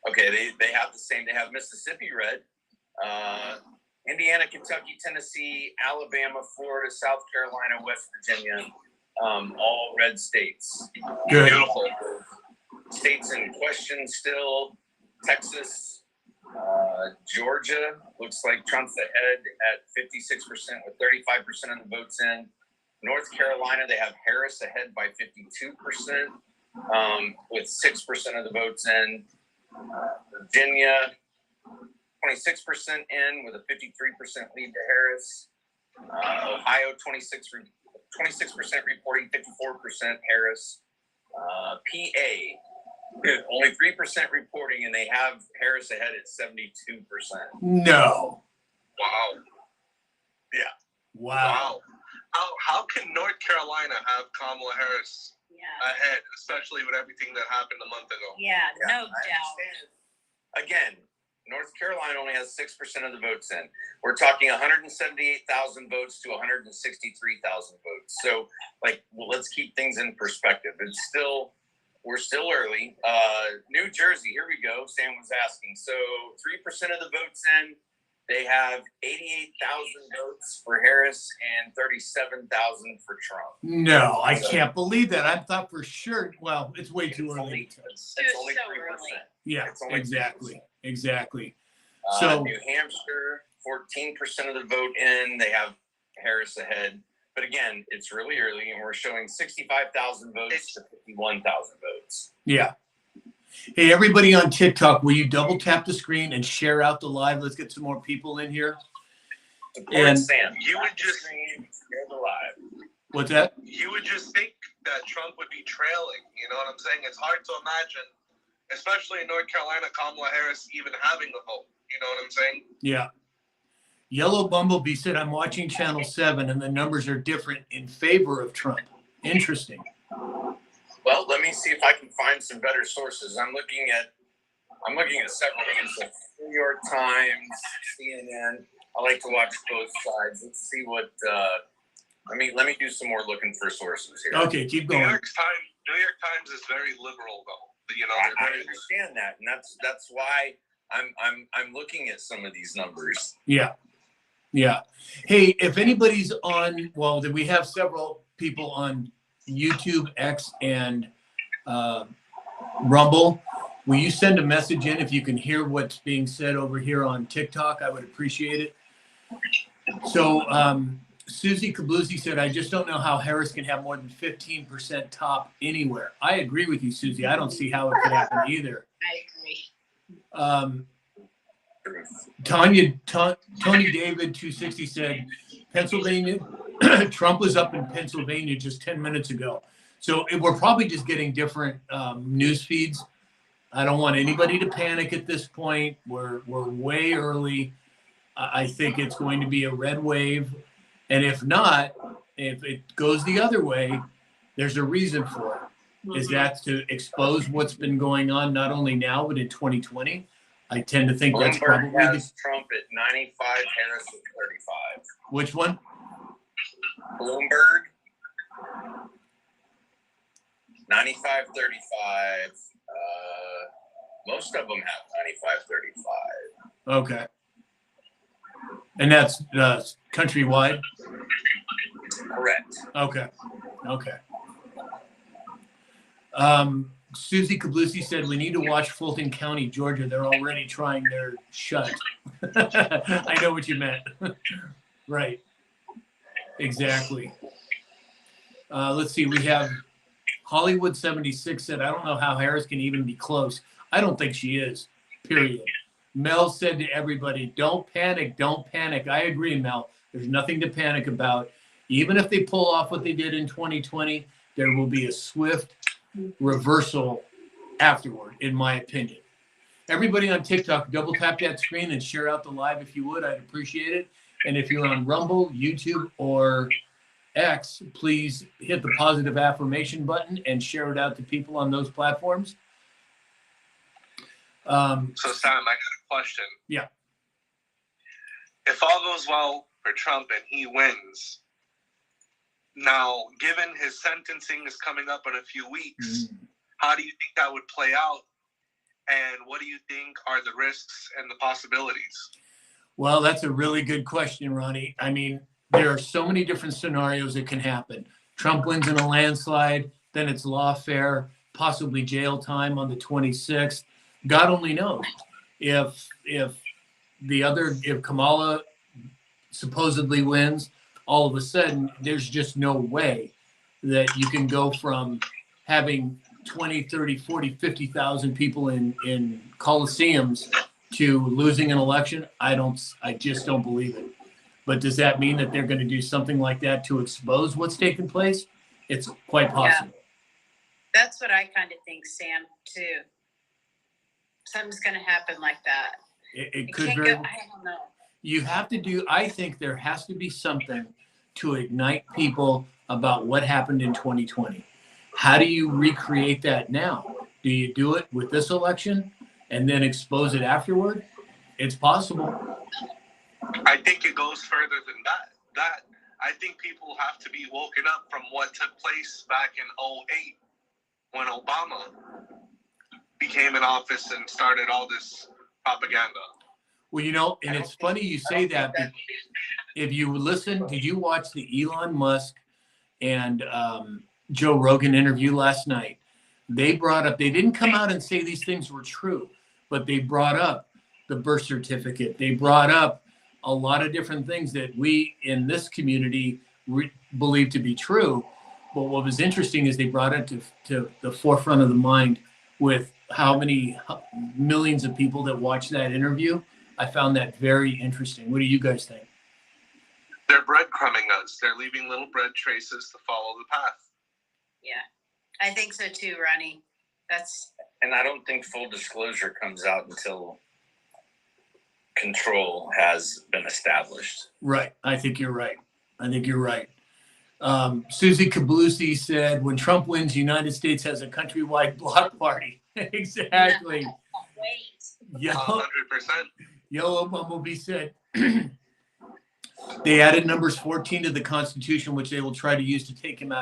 Okay, they have the same. They have Mississippi red, Indiana, Kentucky, Tennessee, Alabama, Florida, South Carolina, West Virginia, all red states. Good. Beautiful. States in question still: Texas, Georgia. Looks like Trump's ahead at 56% with 35% of the votes in. North Carolina, they have Harris ahead by 52% with 6% of the votes in. Virginia, 26% in with a 53% lead to Harris. Ohio, 26% reporting, 54% Harris. PA, only 3% reporting, and they have Harris ahead at 72%. No. Wow. Wow. Wow. How can North Carolina have Kamala Harris Yeah. ahead, especially with everything that happened a month ago? Yeah, no I doubt. understand. Again, North Carolina only has 6% of the votes in. We're talking 178,000 votes to 163,000 votes. So, let's keep things in perspective. We're still early. New Jersey, here we go. Sam was asking. So 3% of the votes in. They have 88,000 votes for Harris and 37,000 for Trump. No, I can't believe that. I thought for sure. Well, it's way too early. It's It's only so 3%. early. Yeah, It's only exactly. 3%. Exactly. So New Hampshire, 14% of the vote in. They have Harris ahead. But again, it's really early, and we're showing 65,000 votes to 51,000 votes. yeah. Hey, everybody on TikTok, will you double tap the screen and share out the live? Let's get some more people in here. Support And- Sam. You would just- share the live. What's that? You would just think that Trump would be trailing. You know what I'm saying? It's hard to imagine, especially in North Carolina, Kamala Harris even having a vote. You know what I'm saying? Yeah. Yellow Bumblebee said, I'm watching Channel 7 and the numbers are different in favor of Trump. Interesting. Well, let me see if I can find some better sources. I'm looking at several things like New York Times, CNN. I like to watch both sides. Let's see what. Let me do some more looking for sources here. Okay, keep New going. York Times is very liberal, though. You know, I they're very understand that, and that's why I'm looking at some of these numbers. Yeah. Yeah. Hey, if anybody's on, well, then we have several people on YouTube, X, and Rumble. Will you send a message in if you can hear what's being said over here on TikTok? I would appreciate it. So Susie Kablusi said, I just don't know how Harris can have more than 15% top anywhere. I agree with you, Susie. I don't see how it could happen either. I agree. Tony David 260 said Pennsylvania. Trump was up in Pennsylvania just 10 minutes ago. So we're probably just getting different news feeds. I don't want anybody to panic at this point. We're way early. I think it's going to be a red wave. And if not, if it goes the other way, there's a reason for it. Is that to expose what's been going on not only now, but in 2020? I tend to think that's Bloomberg probably has Trump at 95, Harris at 35. which one? Bloomberg, 95, 35. Most of them have 95, 35. Okay. And that's countrywide? Correct. Okay. Susie Kablusi said, we need to watch Fulton County, Georgia. They're already trying their shut. I know what you meant. Right. Exactly. Let's see. We have Hollywood 76 said, I don't know how Harris can even be close. I don't think she is, period. Mel said to everybody, don't panic. I agree, Mel. There's nothing to panic about. Even if they pull off what they did in 2020, there will be a swift reversal afterward, in my opinion. Everybody on TikTok, double tap that screen and share out the live if you would. I'd appreciate it. And if you're on Rumble, YouTube, or X, please hit the positive affirmation button and share it out to people on those platforms. So Sam, I got a question. Yeah. If all goes well for Trump and he wins, now given his sentencing is coming up in a few weeks, how do you think that would play out? And what do you think are the risks and the possibilities? Well, that's a really good question, Ronnie. I mean, there are so many different scenarios that can happen. Trump wins in a landslide, then it's lawfare. possibly jail time on the 26th. God only knows if Kamala supposedly wins, all of a sudden there's just no way that you can go from having 20, 30, 40, 50,000 people in coliseums to losing an election. I just don't believe it. But does that mean that they're going to do something like that to expose what's taken place? It's quite possible. Yeah. That's what I kind of think, Sam, too. Something's going to happen like that. It could very. I don't know. You have to do. I think there has to be something to ignite people about what happened in 2020. How do you recreate that now? Do you do it with this election and then expose it afterward? It's possible. I think it goes further than that. I think people have to be woken up from what took place back in 2008 when Obama became in office and started all this propaganda. Well, and it's funny you say that. If you listen, did you watch the Elon Musk and Joe Rogan interview last night? They didn't come out and say these things were true, but they brought up the birth certificate. They brought up a lot of different things that we in this community believe to be true. But what was interesting is they brought it to the forefront of the mind with how many millions of people that watched that interview. I found that very interesting. What do you guys think? They're breadcrumbing us. They're leaving little bread traces to follow the path. Yeah, I think so too, Ronnie. And I don't think full disclosure comes out until control has been established. Right. I think you're right. Susie Cablusi said, when Trump wins, the United States has a countrywide block party. Exactly. Wait. 100%. Yellow Bumblebee said, they added numbers 14 to the Constitution, which they will try to use to take Trump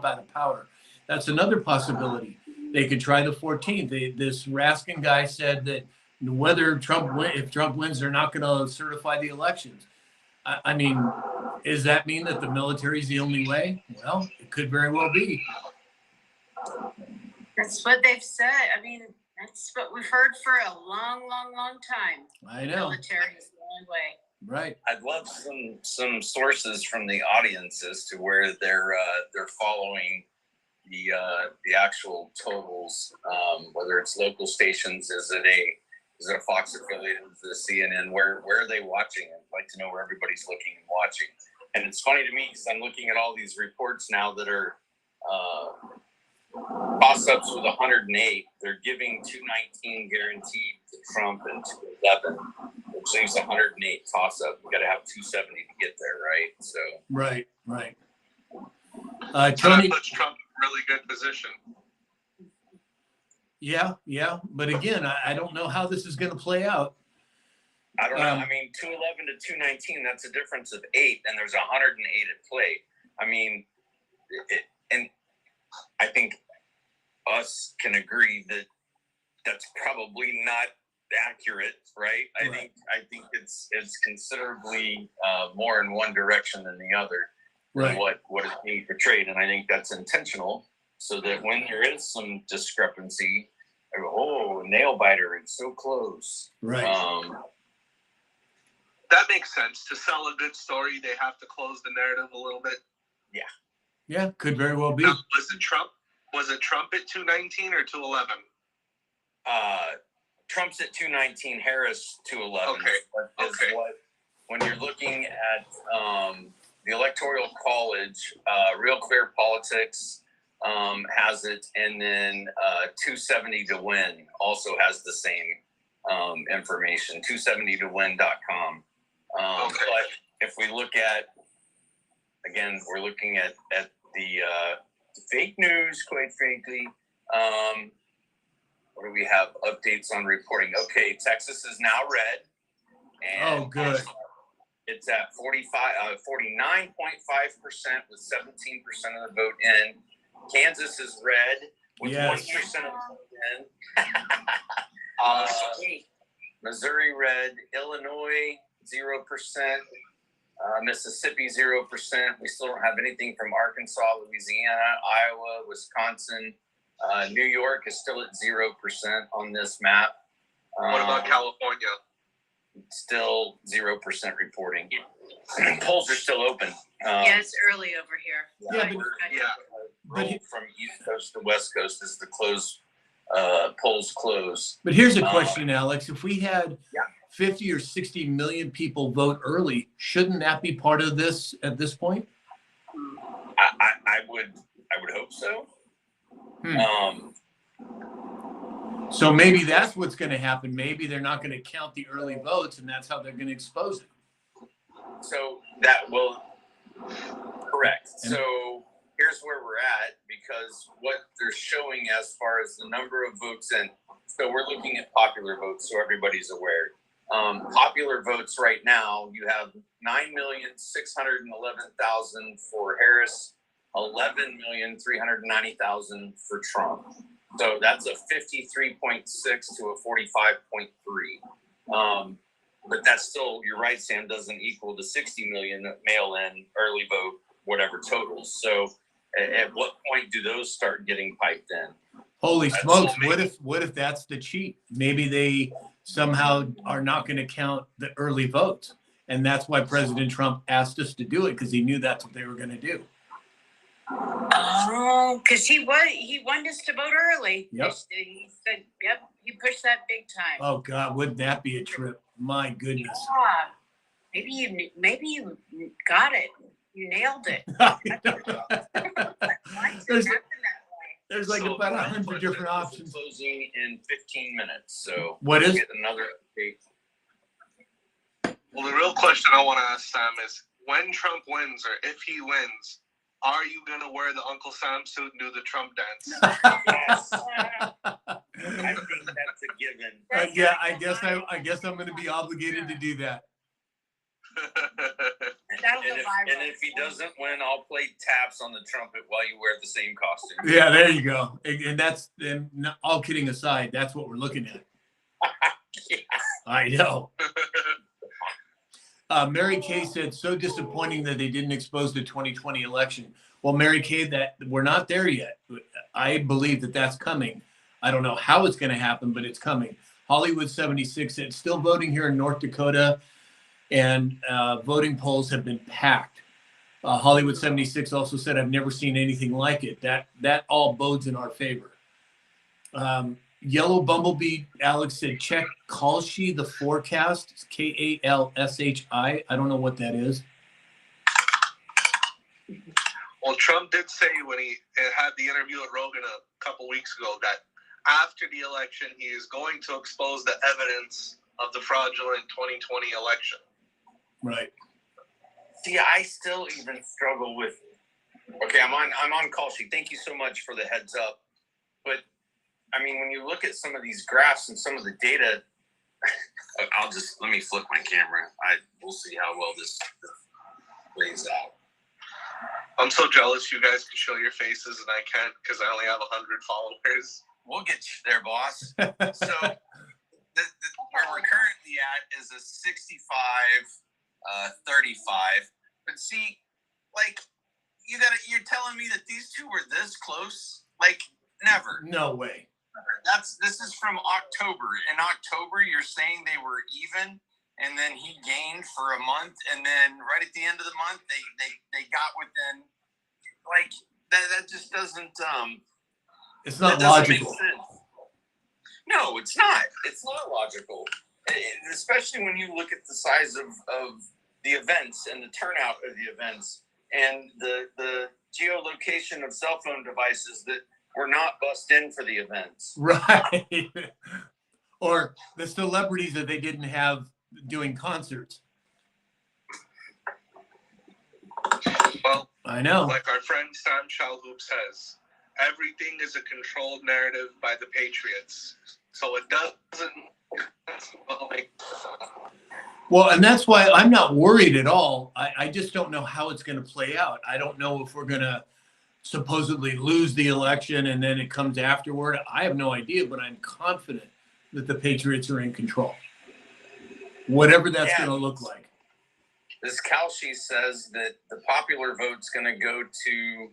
out of power. That's another possibility. They could try the 14th. This Raskin guy said that if Trump wins, they're not going to certify the elections. I mean, does that mean that the military is the only way? Well, it could very well be. That's what they've said. I mean, that's what we've heard for a long, long, long time. I know. Military is the only way. Right. I'd love some sources from the audience as to where they're following the actual totals, whether it's local stations, is it a Fox affiliate, is it a CNN? Where are they watching? I'd like to know where everybody's looking and watching. And it's funny to me because I'm looking at all these reports now that are toss-ups with 108. They're giving 219 guaranteed to Trump and 211, which leaves 108 toss-up. You got to have 270 to get there, right? So Right. Tony Tony puts Trump in a really good position. Yeah. But again, I don't know how this is going to play out. I don't know. I mean, 211 to 219, that's a difference of 8, and there's 108 at play. I mean, and I think us can agree that that's probably not accurate, right? I think it's considerably more in one direction than the other. Right. What is being portrayed, and I think that's intentional, so that when there is some discrepancy, nail biter, it's so close. Right. That makes sense. To sell a good story, they have to close the narrative a little bit. Yeah, could very well be. Now, was it Trump at 219 or 211? Trump's at 219, Harris 211. Okay. When you're looking at the Electoral College, Real Clear Politics has it, and then 270 to win also has the same information, 270towin.com. But if we look at, again, we're looking at the fake news, quite frankly. What do we have? Updates on reporting. Okay, Texas is now red. And good. It's at 49.5% with 17% of the vote in. Kansas is red with 1% of the vote in. Missouri red, Illinois 0%, Mississippi 0%. We still don't have anything from Arkansas, Louisiana, Iowa, Wisconsin, New York is still at 0% on this map. What about California? Still 0% reporting. Polls are still open. Yeah, it's early over here. Yeah, but From East Coast to West Coast is the polls close. But here's a question, Alex. If we had Yeah. 50 or 60 million people vote early, shouldn't that be part of this at this point? I would hope so. So maybe that's what's going to happen. Maybe they're not going to count the early votes, and that's how they're going to expose it. So that will correct. So here's where we're at, because what they're showing as far as the number of votes in. So we're looking at popular votes, so everybody's aware. Popular votes right now, you have 9,611,000 for Harris, 11,390,000 for Trump. So that's a 53.6 to a 45.3. But that's still, you're right, Sam, doesn't equal the 60 million mail-in early vote, whatever totals. So at what point do those start getting piped in? Holy smokes! What if that's the cheat? Maybe they somehow are not going to count the early votes, and that's why President Trump asked us to do it, because he knew that's what they were going to do. Oh, because he wanted us to vote early. Yep. He said, yep, he pushed that big time. Oh God, wouldn't that be a trip? My goodness. Yeah. Maybe you got it. You nailed it. Why does it happen that way? There's like So about my 100 question different is options. Closing in 15 minutes. So What we'll is? get another update. Well, the real question I want to ask Sam is, when Trump wins, or if he wins, are you gonna wear the Uncle Sam suit and do the Trump dance? Yes. I think that's a given. Yeah, I guess I'm going to be obligated to do that. That'll go viral. And if he doesn't win, I'll play taps on the trumpet while you wear the same costume. Yeah, there you go. And that's, and all kidding aside, that's what we're looking at. Yeah. I know. Mary Kay said, so disappointing that they didn't expose the 2020 election. Well, Mary Kay, that we're not there yet. I believe that that's coming. I don't know how it's going to happen, but it's coming. Hollywood 76 said, still voting here in North Dakota, and voting polls have been packed. Hollywood 76 also said, I've never seen anything like it. That all bodes in our favor. Yellow Bumblebee, Alex said, check Kalshi, the forecast. It's Kalshi. I don't know what that is. Well, Trump did say when he had the interview with Rogan a couple weeks ago that after the election, he is going to expose the evidence of the fraudulent 2020 election. Right. See, I still even struggle with. Okay, I'm on Kalshi. Thank you so much for the heads up. But I mean, when you look at some of these graphs and some of the data, let me flip my camera. We'll see how well this plays out. I'm so jealous you guys can show your faces and I can't because I only have 100 followers. We'll get you there, boss. So where we're currently at is a 65-35. But see, like you're telling me that these two were this close? Like never. No way. This is from October. In October, you're saying they were even, and then he gained for a month, and then right at the end of the month, they got within, like that just doesn't It's not that doesn't logical. make sense. No, it's not. It's not logical, especially when you look at the size of the events and the turnout of the events and the geolocation of cell phone devices that were not bussed in for the events. Right. Or the celebrities that they didn't have doing concerts. Well, I know. like our friend Sam Shalhoub says, everything is a controlled narrative by the Patriots. So it doesn't. Well, and that's why I'm not worried at all. I just don't know how it's going to play out. I don't know if we're going to supposedly lose the election and then it comes afterward. I have no idea, but I'm confident that the Patriots are in control. Whatever that's going to look like. This Kalshi says that the popular vote's going to go to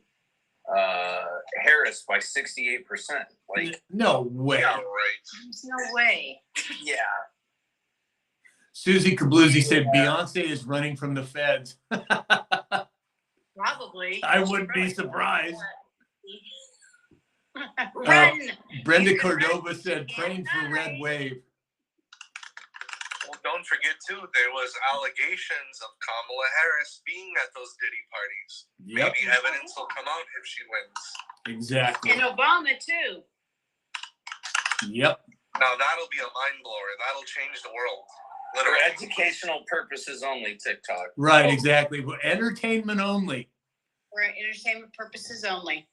Harris by 68%. Like, no way. Yeah, right. There's no way. yeah. Susie Kabluzzi said Beyonce is running from the feds. Probably. I wouldn't be surprised. Run. Brenda Cordova said praying for Red Wave. Well, don't forget too, there was allegations of Kamala Harris being at those Diddy parties. Yep, Maybe evidence will come out if she wins. exactly. And Obama too. Yep. Now that'll be a mind blower. That'll change the world. For Literally. educational purposes only, TikTok. Right, exactly. For entertainment only. For entertainment purposes only.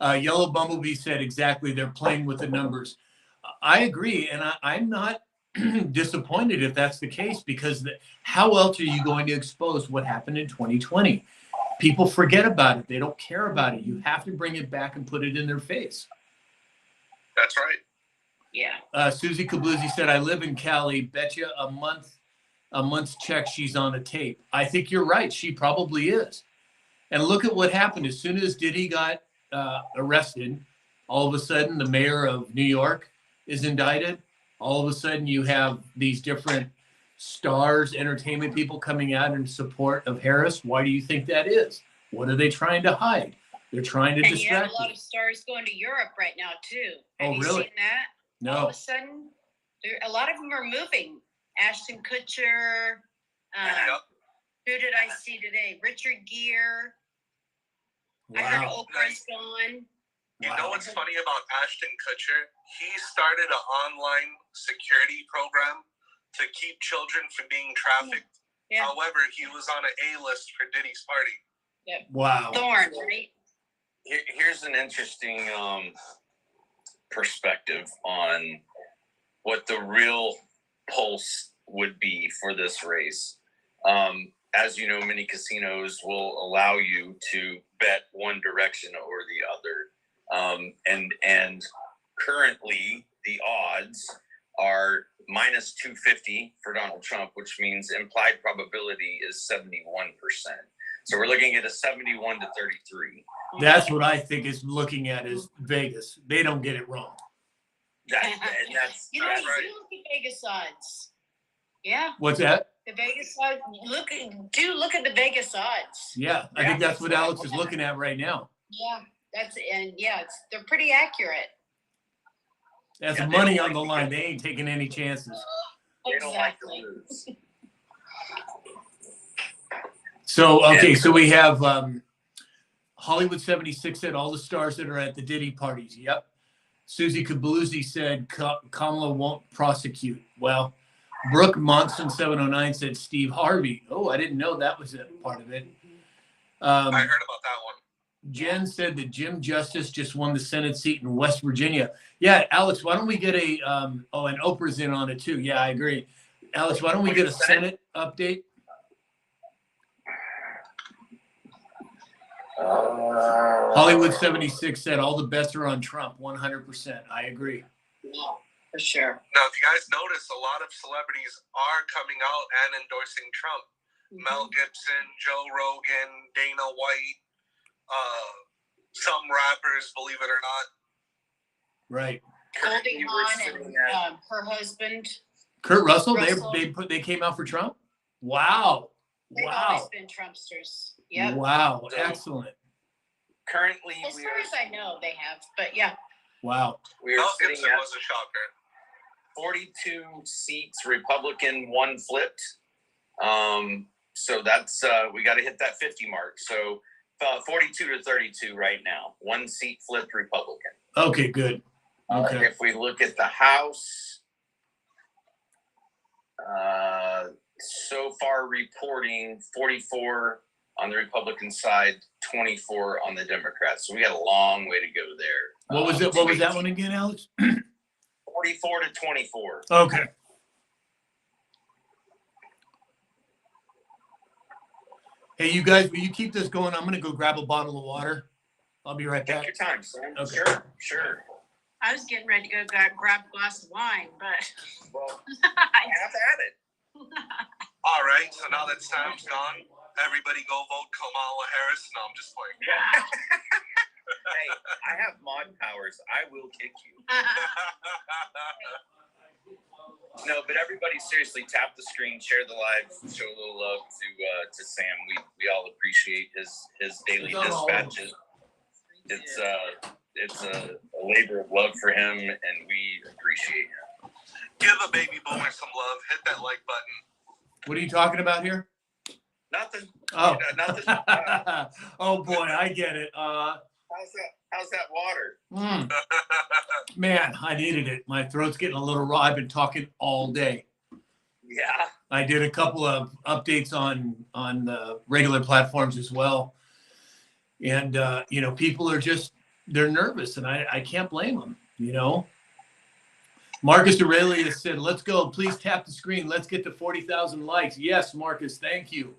Yellow Bumblebee said exactly. They're playing with the numbers. I agree, and I'm not disappointed if that's the case, because how else are you going to expose what happened in 2020? People forget about it. They don't care about it. You have to bring it back and put it in their face. That's right. Yeah. Susie Kabluzzi said, I live in Cali. Betcha a month's check she's on a tape. I think you're right. She probably is. And look at what happened. As soon as Diddy got arrested, all of a sudden the mayor of New York is indicted. All of a sudden you have these different stars, entertainment people coming out in support of Harris. Why do you think that is? What are they trying to hide? They're trying to And you have distract a lot you. of stars going to Europe right now too. Have Oh, you really? seen that? All No. of a sudden, a lot of them are moving. Ashton Kutcher. Yep. Who did I see today? Richard Gere. I heard Wow. Oprah's gone. You Wow. know what's funny about Ashton Kutcher? He started an online security program to keep children from being trafficked. Yeah. However, he was on an A-list for Diddy's party. Wow. Thorn, right? Here's an interesting perspective on what the real pulse would be for this race. As you know, many casinos will allow you to bet one direction or the other. And currently the odds are minus 250 for Donald Trump, which means implied probability is 71%. So we're looking at a 71 to 33. That's what I think is looking at is Vegas. They don't get it wrong. That's You know, That's you right. do look at Vegas odds. Yeah, What's that? the Vegas odds. Look at the Vegas odds. Yeah, I think that's what Alex is looking at right now. Yeah, they're pretty accurate. That's Yeah, they money don't on the like line. They ain't taking any chances. they don't like to Exactly. lose. So, okay, so we have Hollywood 76 said all the stars that are at the Diddy parties. Yep. Susie Kabluzzi said Kamala won't prosecute. Well, Brooke Monson 709 said Steve Harvey. Oh, I didn't know that was a part of it. I heard about that one. Jen said that Jim Justice just won the Senate seat in West Virginia. Yeah, Alex, why don't we get a and Oprah's in on it too. Yeah, I agree. Alex, why don't we get a Senate update? Hollywood 76 said all the bets are on Trump. 100%. I agree. No, for sure. Now, if you guys notice, a lot of celebrities are coming out and endorsing Trump. Mel Gibson, Joe Rogan, Dana White, some rappers, believe it or not. Right. Goldie You were Hawn sitting and at- her husband. Kurt Russell, Russell. they came out for Trump? Wow. They've Wow. always been Trumpsters. Yep. Wow. So- Excellent. Currently, As far as I know, they have. But yeah. Wow. we are Mel sitting Gibson at was a shocker. 42 seats Republican, one flipped. So that's we got to hit that 50 mark. So 42 to 32 right now. One seat flipped Republican. Okay, good. Okay. If we look at the House, so far reporting 44 on the Republican side, 24 on the Democrats. So we got a long way to go there. What was it? What was that one again, Alex? 44 to 24. Okay. Hey, you guys, will you keep this going? I'm going to go grab a bottle of water. I'll be right Take back. your time, son. Okay. Sure. I was getting ready to go grab a glass of wine, but Well, have at it. All right, so now that Sam's gone, everybody go vote Kamala Harris. No, I'm just playing. Hey, I have mod powers. I will kick you. No, but everybody, seriously, tap the screen, share the live, show a little love to Sam. We all appreciate his daily dispatches. It's a labor of love for him, and we appreciate him. Give a baby boomer some love. Hit that like button. What are you talking about here? Nothing. Oh, Nothing. oh boy, I get it. How's that water? Man, I needed it. My throat's getting a little raw. I've been talking all day. Yeah. I did a couple of updates on the regular platforms as well. And, people are they're nervous, and I can't blame them, Marcus Aurelius said, let's go. Please tap the screen. Let's get to 40,000 likes. Yes, Marcus, thank you.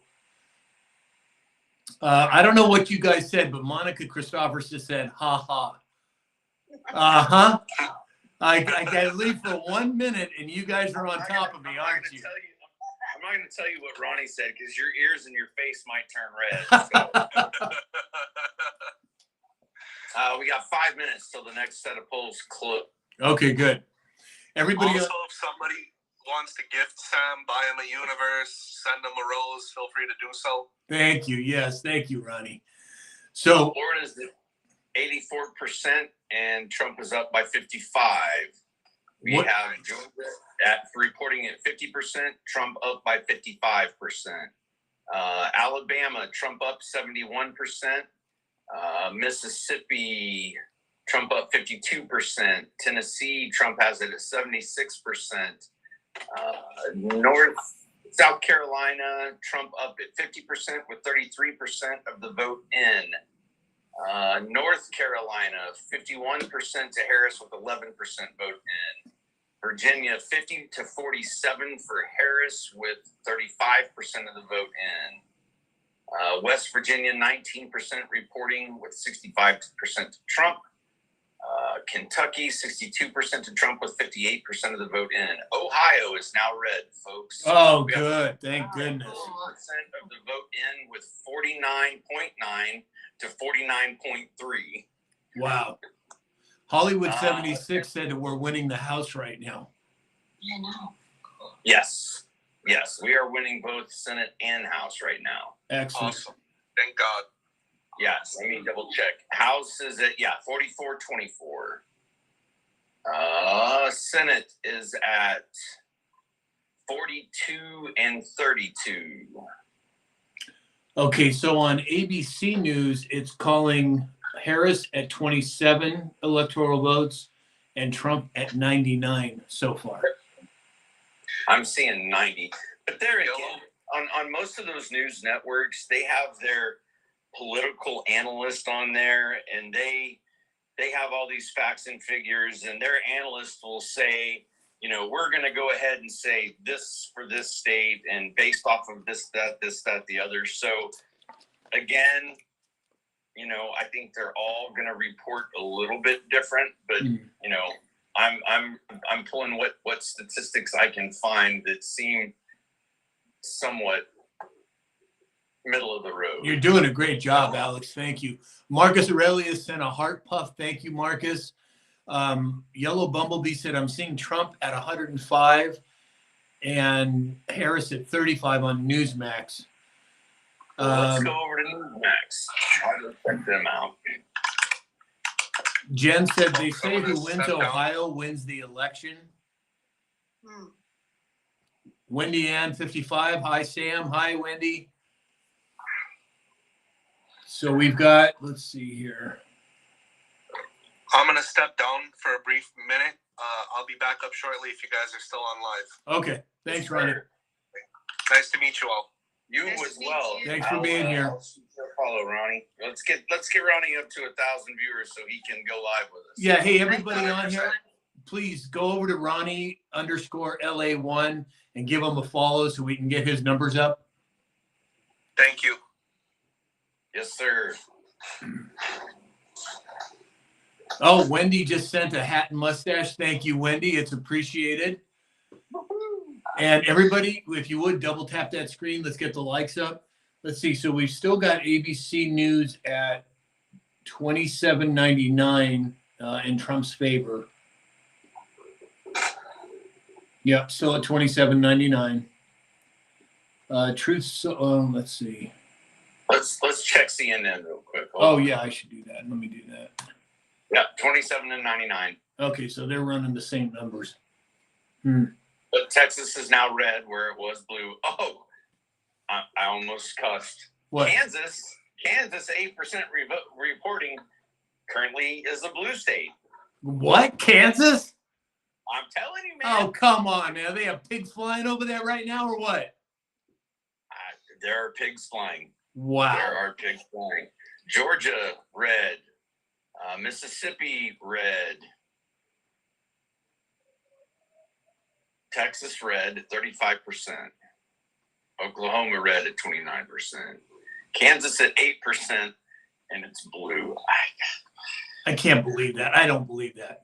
I don't know what you guys said, but Monica Christophers just said, ha ha. Uh-huh. I got to leave for 1 minute, and you guys are on top of me, aren't you? I'm not going to tell you what Ronnie said, because your ears and your face might turn red. So. We got 5 minutes till the next set of polls close. Okay, good. Everybody. Also, if somebody wants to gift Sam, buy him a universe, send him a rose, feel free to do so. Thank you. Yes, thank you, Ronnie. So Florida's at 84%, and Trump is up by 55. We have Georgia reporting at 50%, Trump up by 55%. Alabama, Trump up 71%. Mississippi, Trump up 52%. Tennessee, Trump has it at 76%. South Carolina, Trump up at 50% with 33% of the vote in. North Carolina, 51% to Harris with 11% vote in. Virginia, 50 to 47 for Harris with 35% of the vote in. West Virginia, 19% reporting with 65% to Trump. Kentucky, 62% to Trump with 58% of the vote in. Ohio is now red, folks. Oh, good. Thank goodness. 40% of the vote in with 49.9 to 49.3. Wow. Hollywood 76 said that we're winning the House right now. I know. Yes. Yes, we are winning both Senate and House right now. Excellent. Awesome. Thank God. Yes, let me double check. House is at 44-24. Senate is at 42 and 32. Okay, so on ABC News, it's calling Harris at 27 electoral votes and Trump at 99 so far. I'm seeing 90. But there again, on most of those news networks, they have their political analyst on there, and they have all these facts and figures, and their analyst will say, we're going to go ahead and say this for this state, and based off of this, that, the other. So again, I think they're all going to report a little bit different, but I'm pulling what statistics I can find that seem somewhat middle of the road. You're doing a great job, Alex. Thank you. Marcus Aurelius sent a heart puff. Thank you, Marcus. Yellow Bumblebee said, I'm seeing Trump at 105 and Harris at 35 on Newsmax. Let's go over to Newsmax. I'll go check them out. Jen said, they say who wins Ohio wins the election. Wendy Ann, 55. Hi, Sam. Hi, Wendy. So we've got, let's see here. I'm going to step down for a brief minute. I'll be back up shortly if you guys are still on live. Okay. Thanks, Ronnie. Nice to meet you all. You Nice as to meet well. you. Thanks for being here. I'll shoot you a follow, Ronnie. Let's get Ronnie up to 1,000 viewers so he can go live with us. Yeah. Hey, everybody on here, please go over to Ronnie _LA1 and give him a follow so we can get his numbers up. Thank you. Yes, sir. Oh, Wendy just sent a hat and mustache. Thank you, Wendy. It's appreciated. And everybody, if you would, double tap that screen. Let's get the likes up. Let's see. So we've still got ABC News at 27.99 in Trump's favor. Yep, still at 27.99. Truth. So, let's see. Let's check CNN real quick. Oh yeah, I should do that. Let me do that. Yeah, 27-99. Okay, so they're running the same numbers. But Texas is now red where it was blue. Oh, I almost cussed. What? Kansas 8% reporting currently is a blue state. What? Kansas? I'm telling you, man. Oh, come on, man. They have pigs flying over there right now, or what? There are pigs flying. Wow. There are pigs flying. Georgia, red. Mississippi, red. Texas, red, 35%. Oklahoma, red at 29%. Kansas at 8%, and it's blue. I can't believe that. I don't believe that.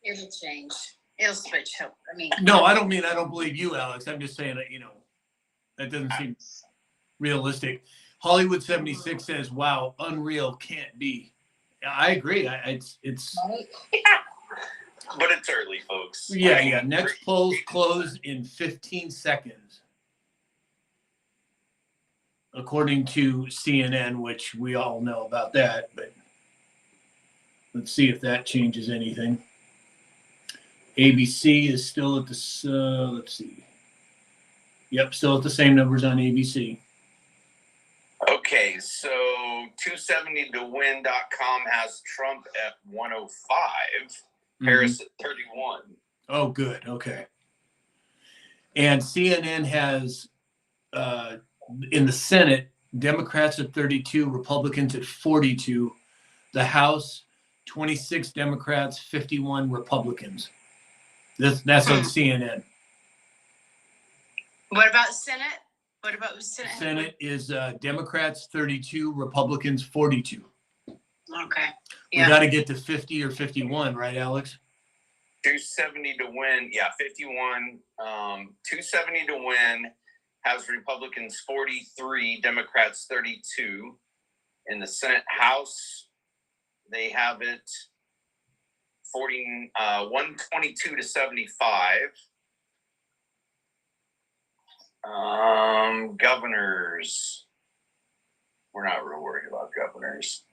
It'll change. It'll switch. I mean, No, I don't mean I don't believe you, Alex. I'm just saying that, that doesn't seem realistic. Hollywood 76 says, wow, unreal, can't be. I agree. It's But it's early, folks. yeah. Next polls close in 15 seconds. According to CNN, which we all know about that, but let's see if that changes anything. ABC is still at the, let's see. Yep, still at the same numbers on ABC. Okay, so 270towin.com has Trump at 105, Harris at 31. Oh, good. Okay. And CNN has, in the Senate, Democrats at 32, Republicans at 42. The House, 26 Democrats, 51 Republicans. That's on CNN. what about Senate? What about Senate? Senate is Democrats 32, Republicans 42. Okay. We Yeah. got to get to 50 or 51, right, Alex? 270 to win, yeah, 51. 270 to win has Republicans 43, Democrats 32. In the Senate House, they have it 122 to 75. Governors, we're not real worried about governors.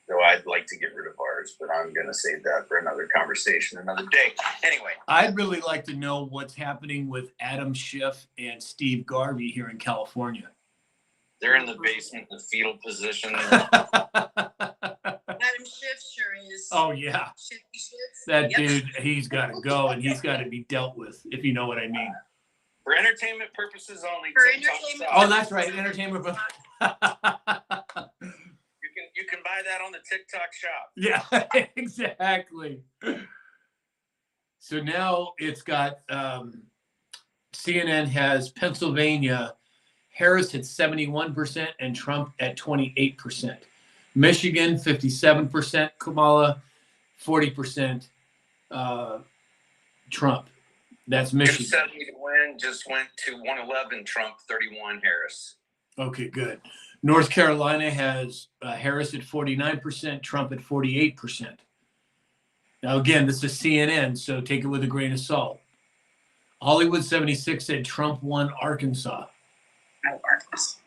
Though I'd like to get rid of ours, but I'm going to save that for another conversation another day. Anyway. I'd really like to know what's happening with Adam Schiff and Steve Garvey here in California. They're in the basement in the fetal position. Adam Schiff sure is. Oh, yeah. Shifty Schiff. That Yep. dude, he's got to go, and he's got to be dealt with, if you know what I mean. For entertainment purposes only. For TikTok entertainment shop. Oh, that's right. Entertainment. You can buy that on the TikTok shop. Yeah, exactly. So now it's got CNN has Pennsylvania, Harris at 71% and Trump at 28%. Michigan, 57%, Kamala, 40%, Trump. That's Michigan. 270 to win just went to 111 Trump, 31 Harris. Okay, good. North Carolina has Harris at 49%, Trump at 48%. Now, again, this is CNN, so take it with a grain of salt. Hollywood 76 said Trump won Arkansas. Oh, Arkansas.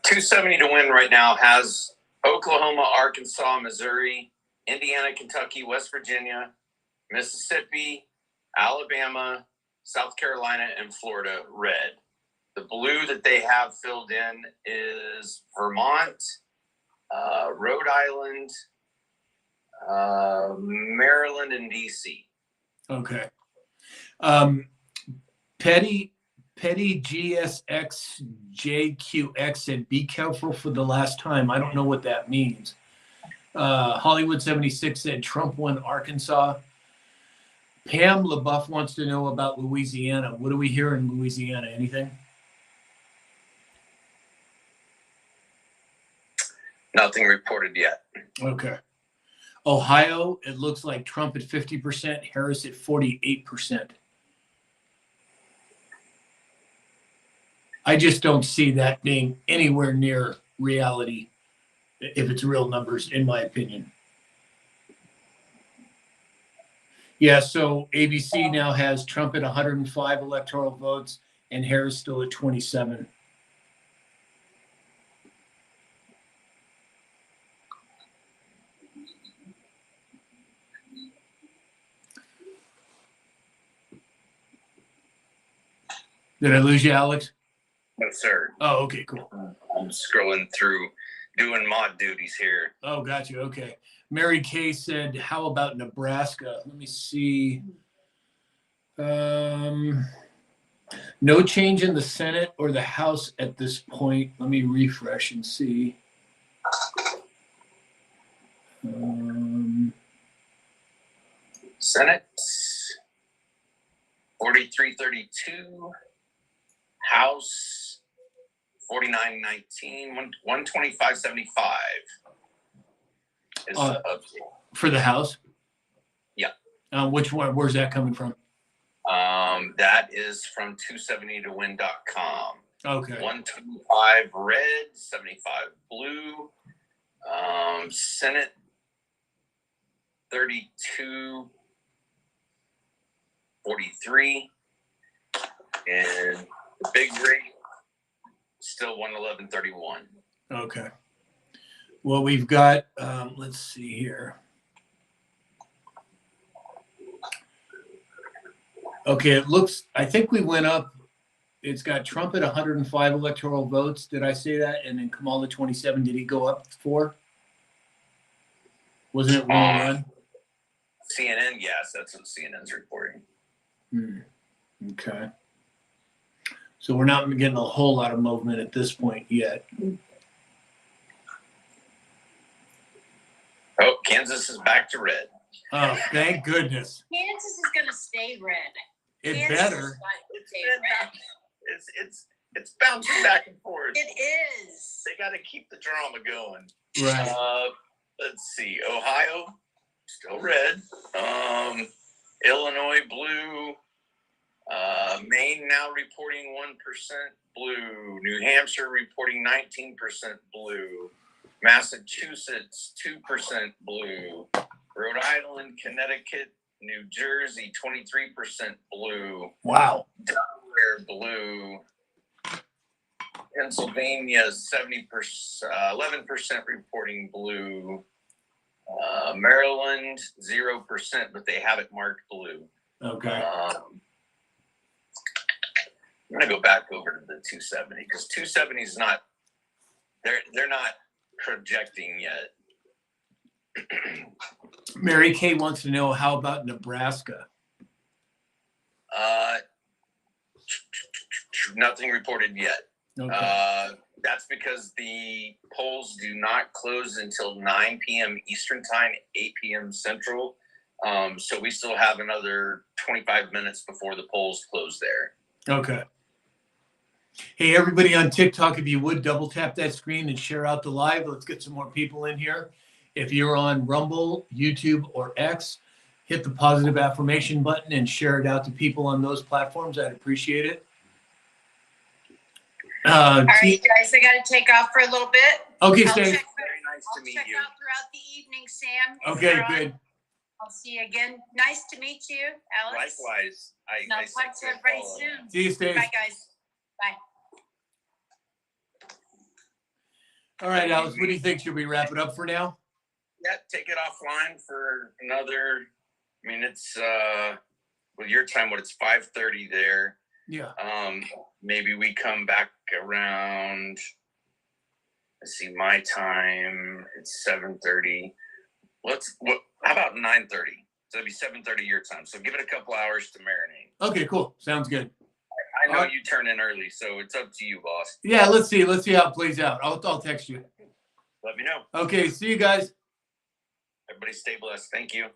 270 to win right now has Oklahoma, Arkansas, Missouri, Indiana, Kentucky, West Virginia, Mississippi, Alabama, South Carolina, and Florida red. The blue that they have filled in is Vermont, Rhode Island, Maryland, and DC. Okay. Petty GSXJQX said, be careful for the last time. I don't know what that means. Hollywood 76 said Trump won Arkansas. Pam LaBeouf wants to know about Louisiana. What do we hear in Louisiana? Anything? Nothing reported yet. Okay. Ohio, it looks like Trump at 50%, Harris at 48%. I just don't see that being anywhere near reality if it's real numbers, in my opinion. Yeah, so ABC now has Trump at 105 electoral votes and Harris still at 27. Did I lose you, Alex? No, sir. Oh, okay, cool. I'm scrolling through, doing mod duties here. Oh, got you. Okay. Mary Kay said, how about Nebraska? Let me see. No change in the Senate or the House at this point. Let me refresh and see. Senate 4332, House 4919, 12575 is Uh, the update. For the House? Yeah. Which one? Where's that coming from? That is from 270towin.com. Okay. 125 red, 75 blue. Senate 3243, and the big rate still 111.31. Okay. Well, we've got, let's see here. Okay, it looks, I think we went up. It's got Trump at 105 electoral votes. Did I say that? And then Kamala 27. Did he go up 4? Wasn't it 101? CNN, yes, that's what CNN's reporting. Okay. So we're not getting a whole lot of movement at this point yet. Oh, Kansas is back to red. Oh, thank goodness. Kansas is going to stay red. It Kansas better. is going to stay red. It's bouncing back and forth. It is. They got to keep the drama going. Right. Let's see. Ohio, still red. Illinois, blue. Maine now reporting 1% blue. New Hampshire reporting 19% blue. Massachusetts, 2% blue. Rhode Island, Connecticut, New Jersey, 23% blue. Wow. Delaware, blue. Pennsylvania, 11% reporting blue. Maryland, 0%, but they have it marked blue. Okay. I'm gonna go back over to the 270 because 270 is not. They're not projecting yet. Mary Kay wants to know, how about Nebraska? Nothing reported yet. Okay. That's because the polls do not close until 9 p.m. Eastern time, 8 p.m. Central. So we still have another 25 minutes before the polls close there. Okay. Hey, everybody on TikTok, if you would double tap that screen and share out the live. Let's get some more people in here. If you're on Rumble, YouTube, or X, hit the positive affirmation button and share it out to people on those platforms. I'd appreciate it. All right, guys, I got to take off for a little bit. Okay, I'll Sam. check, Very nice to I'll meet check you. out throughout the evening, Sam. if Okay, you're on. good. I'll see you again. Nice to meet you, Alex. Likewise. And I'll talk to everybody soon. See you, Steve. Bye, guys. Bye. All right, Alex, what do you think? Should we wrap it up for now? Yeah, take it offline for another. I mean, it's with your time. What, it's 5:30 there. Yeah. Maybe we come back around. Let's see, my time. It's 7:30. How about 9:30? So it'll be 7:30 your time. So give it a couple hours to marinate. Okay, cool. Sounds good. I know you turn in early, so it's up to you, boss. Yeah, let's see how it plays out. I'll text you. Let me know. Okay, see you guys. Everybody stay blessed. Thank you.